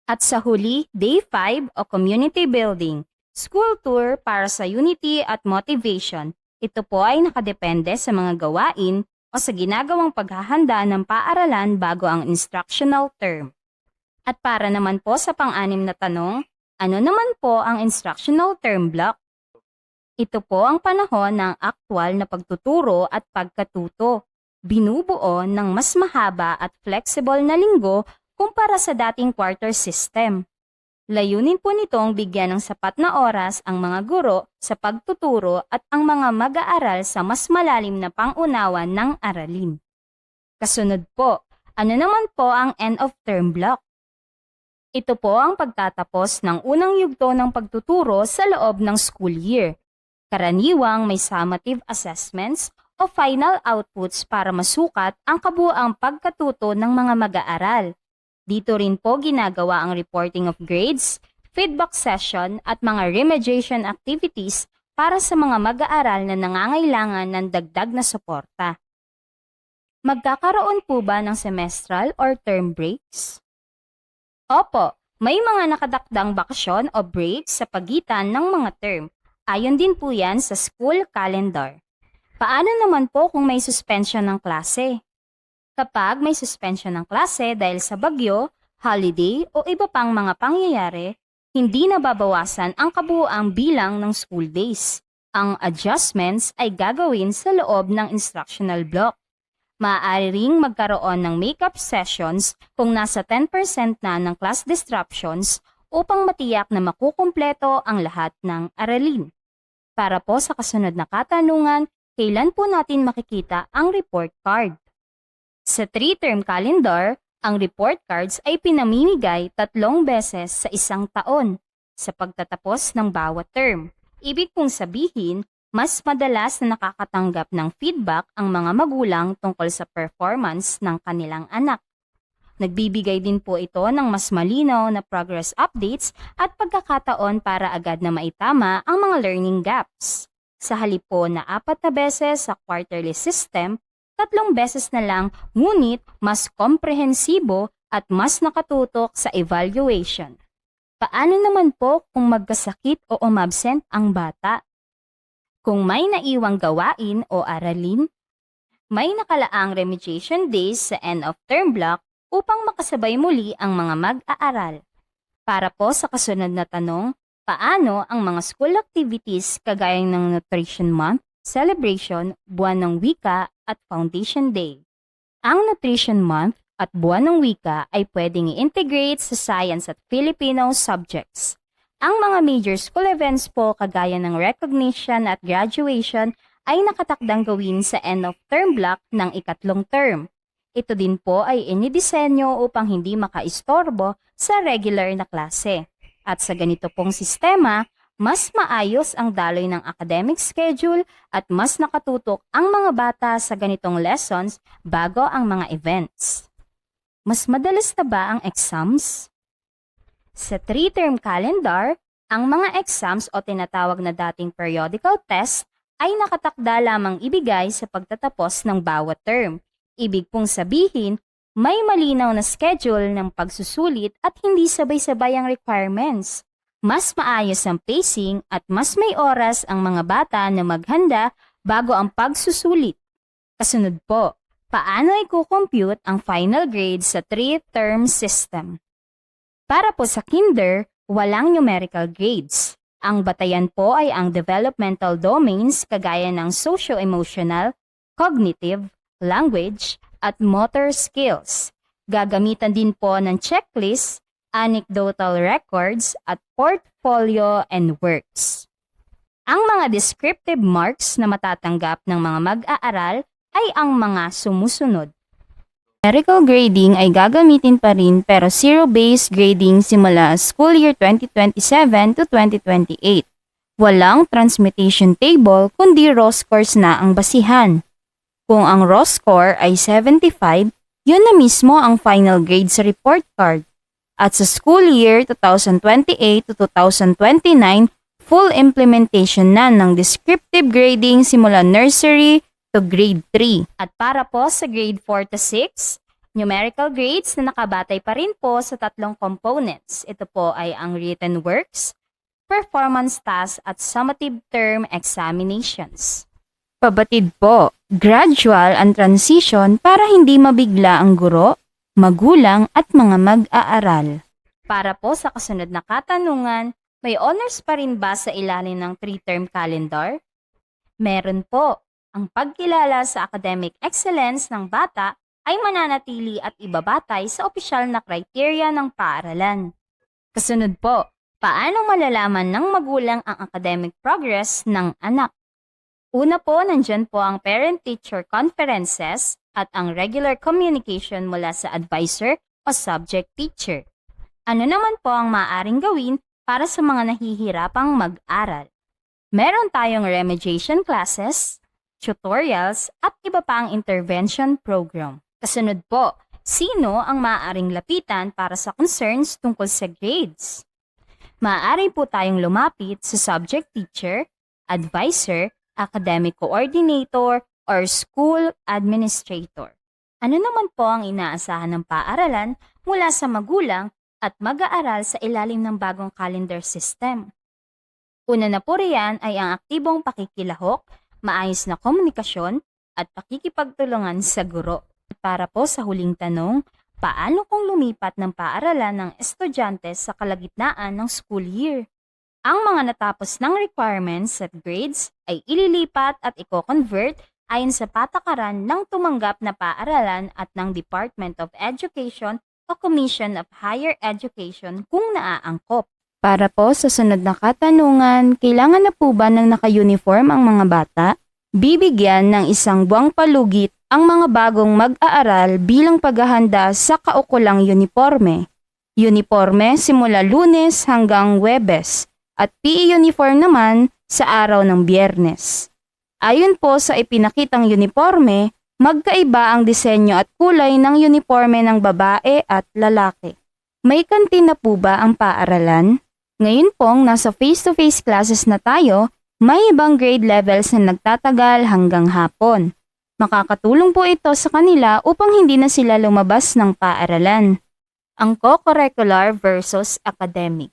Speaker 1: At sa huli, Day 5 o community building, school tour para sa unity at motivation. Ito po ay nakadepende sa mga gawain o sa ginagawang paghahanda ng paaralan bago ang instructional term. At para naman po sa pang-anim na tanong, ano naman po ang instructional term block? Ito po ang panahon ng aktwal na pagtuturo at pagkatuto, binubuo ng mas mahaba at flexible na linggo kumpara sa dating quarter system. Layunin po nitong bigyan ng sapat na oras ang mga guro sa pagtuturo at ang mga mag-aaral sa mas malalim na pangunawa ng aralin. Kasunod po, ano naman po ang end-of-term block? Ito po ang pagtatapos ng unang yugto ng pagtuturo sa loob ng school year. Karaniwang may summative assessments o final outputs para masukat ang kabuuang pagkatuto ng mga mag-aaral. Dito rin po ginagawa ang reporting of grades, feedback session at mga remediation activities para sa mga mag-aaral na nangangailangan ng dagdag na suporta. Magkakaroon po ba ng semestral or term breaks? Opo, may mga nakadakdang bakasyon o breaks sa pagitan ng mga term. Ayon din po yan sa school calendar. Paano naman po kung may suspension ng klase? Kapag may suspension ng klase dahil sa bagyo, holiday o iba pang mga pangyayari, hindi nababawasan ang kabuuang bilang ng school days. Ang adjustments ay gagawin sa loob ng instructional block. Maaari ring magkaroon ng make-up sessions kung nasa 10% na ng class disruptions upang matiyak na makukumpleto ang lahat ng aralin. Para po sa kasunod na katanungan, kailan po natin makikita ang report card? Sa 3-term calendar, ang report cards ay pinamimigay 3 beses sa isang taon sa pagtatapos ng bawat term. Ibig pong sabihin, mas madalas na nakakatanggap ng feedback ang mga magulang tungkol sa performance ng kanilang anak. Nagbibigay din po ito ng mas malinaw na progress updates at pagkakataon para agad na maitama ang mga learning gaps. Sa halip po na 4 na beses sa quarterly system, 3 beses na lang ngunit mas komprehensibo at mas nakatutok sa evaluation. Paano naman po kung magkasakit o umabsent ang bata? Kung may naiwang gawain o aralin, may nakalaang remediation days sa end of term block upang makasabay muli ang mga mag-aaral. Para po sa kasunod na tanong, paano ang mga school activities kagaya ng Nutrition Month, Celebration, Buwan ng Wika at Foundation Day? Ang Nutrition Month at Buwan ng Wika ay pwedeng i-integrate sa Science at Filipino subjects. Ang mga major school events po kagaya ng recognition at graduation ay nakatakdang gawin sa end of term block ng ikatlong term. Ito din po ay inidisenyo upang hindi makaistorbo sa regular na klase. At sa ganito pong sistema, mas maayos ang daloy ng academic schedule at mas nakatutok ang mga bata sa ganitong lessons bago ang mga events. Mas madalas na ba ang exams? Sa 3-term calendar, ang mga exams o tinatawag na dating periodical test ay nakatakda lamang ibigay sa pagtatapos ng bawat term. Ibig pong sabihin, may malinaw na schedule ng pagsusulit at hindi sabay-sabay ang requirements. Mas maayos ang pacing at mas may oras ang mga bata na maghanda bago ang pagsusulit. Kasunod po, paano i-compute ang final grade sa 3-term system? Para po sa kinder, walang numerical grades. Ang batayan po ay ang developmental domains kagaya ng socio-emotional, cognitive, language, at motor skills. Gagamitan din po ng checklist, anecdotal records, at portfolio and works. Ang mga descriptive marks na matatanggap ng mga mag-aaral ay ang mga sumusunod. Numerical grading ay gagamitin pa rin pero zero-based grading simula school year 2027 to 2028. Walang transmutation table kundi raw scores na ang basihan. Kung ang raw score ay 75, yun na mismo ang final grade sa report card. At sa school year 2028 to 2029, full implementation na ng descriptive grading simula nursery to grade 3. At para po sa grade 4 to 6, numerical grades na nakabatay pa rin po sa 3 components. Ito po ay ang written works, performance tasks at summative term examinations. Pabatid po, gradual ang transition para hindi mabigla ang guro, magulang at mga mag-aaral. Para po sa kasunod na katanungan, may honors pa rin ba sa ilalim ng 3-term calendar? Meron po. Ang pagkilala sa academic excellence ng bata ay mananatili at ibabatay sa opisyal na kriteria ng paaralan. Kasunod po, paano malalaman ng magulang ang academic progress ng anak? Una po, nandyan po ang parent-teacher conferences at ang regular communication mula sa advisor o subject teacher. Ano naman po ang maaaring gawin para sa mga nahihirapang mag-aral? Meron tayong remediation classes, tutorials, at iba pang intervention program. Kasunod po, sino ang maaaring lapitan para sa concerns tungkol sa grades? Maaari po tayong lumapit sa subject teacher, advisor, academic coordinator, or school administrator. Ano naman po ang inaasahan ng paaralan mula sa magulang at mag-aaral sa ilalim ng bagong calendar system? Una na po riyan ay ang aktibong pakikilahok, maayos na komunikasyon, at pakikipagtulungan sa guro. Para po sa huling tanong, paano kung lumipat ng paaralan ng estudyante sa kalagitnaan ng school year? Ang mga natapos ng requirements at grades ay ililipat at i-convert ayon sa patakaran ng tumanggap na paaralan at ng Department of Education o Commission of Higher Education kung naaangkop. Para po sa sunod na katanungan, kailangan na po ba ng naka-uniform ang mga bata? Bibigyan ng 1 buwang palugit ang mga bagong mag-aaral bilang paghahanda sa kaukulang uniforme. Uniforme simula Lunes hanggang Huwebes at PE uniform naman sa araw ng Biyernes. Ayon po sa ipinakitang uniforme, magkaiba ang disenyo at kulay ng uniforme ng babae at lalaki. May kantin na po ba ang paaralan? Ngayon pong nasa face-to-face classes na tayo, May ibang grade levels na nagtatagal hanggang hapon. Makakatulong po ito sa kanila upang hindi na sila lumabas ng paaralan. Ang co-curricular versus academic.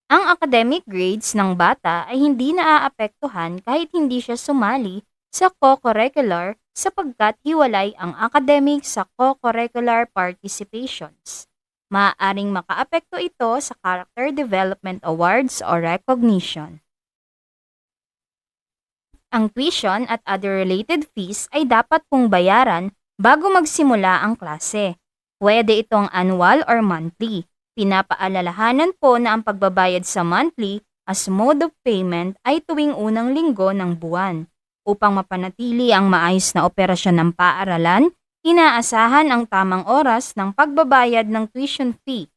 Speaker 1: Ang academic grades ng bata ay hindi naaapektuhan kahit hindi siya sumali sa co-curricular sapagkat hiwalay ang academic sa co-curricular participations. Maaaring makaapekto ito sa Character Development Awards o recognition. Ang tuition at other related fees ay dapat pong bayaran bago magsimula ang klase. Pwede itong annual or monthly. Pinapaalalahanan po na ang pagbabayad sa monthly as mode of payment ay tuwing unang linggo ng buwan. Upang mapanatili ang maayos na operasyon ng paaralan, inaasahan ang tamang oras ng pagbabayad ng tuition fee.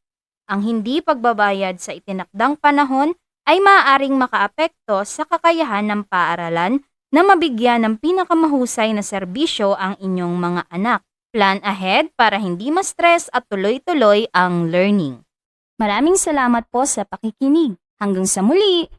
Speaker 1: Ang hindi pagbabayad sa itinakdang panahon ay maaaring makaapekto sa kakayahan ng paaralan na mabigyan ng pinakamahusay na serbisyo ang inyong mga anak. Plan ahead para hindi ma-stress at tuloy-tuloy ang learning. Maraming salamat po sa pakikinig. Hanggang sa muli!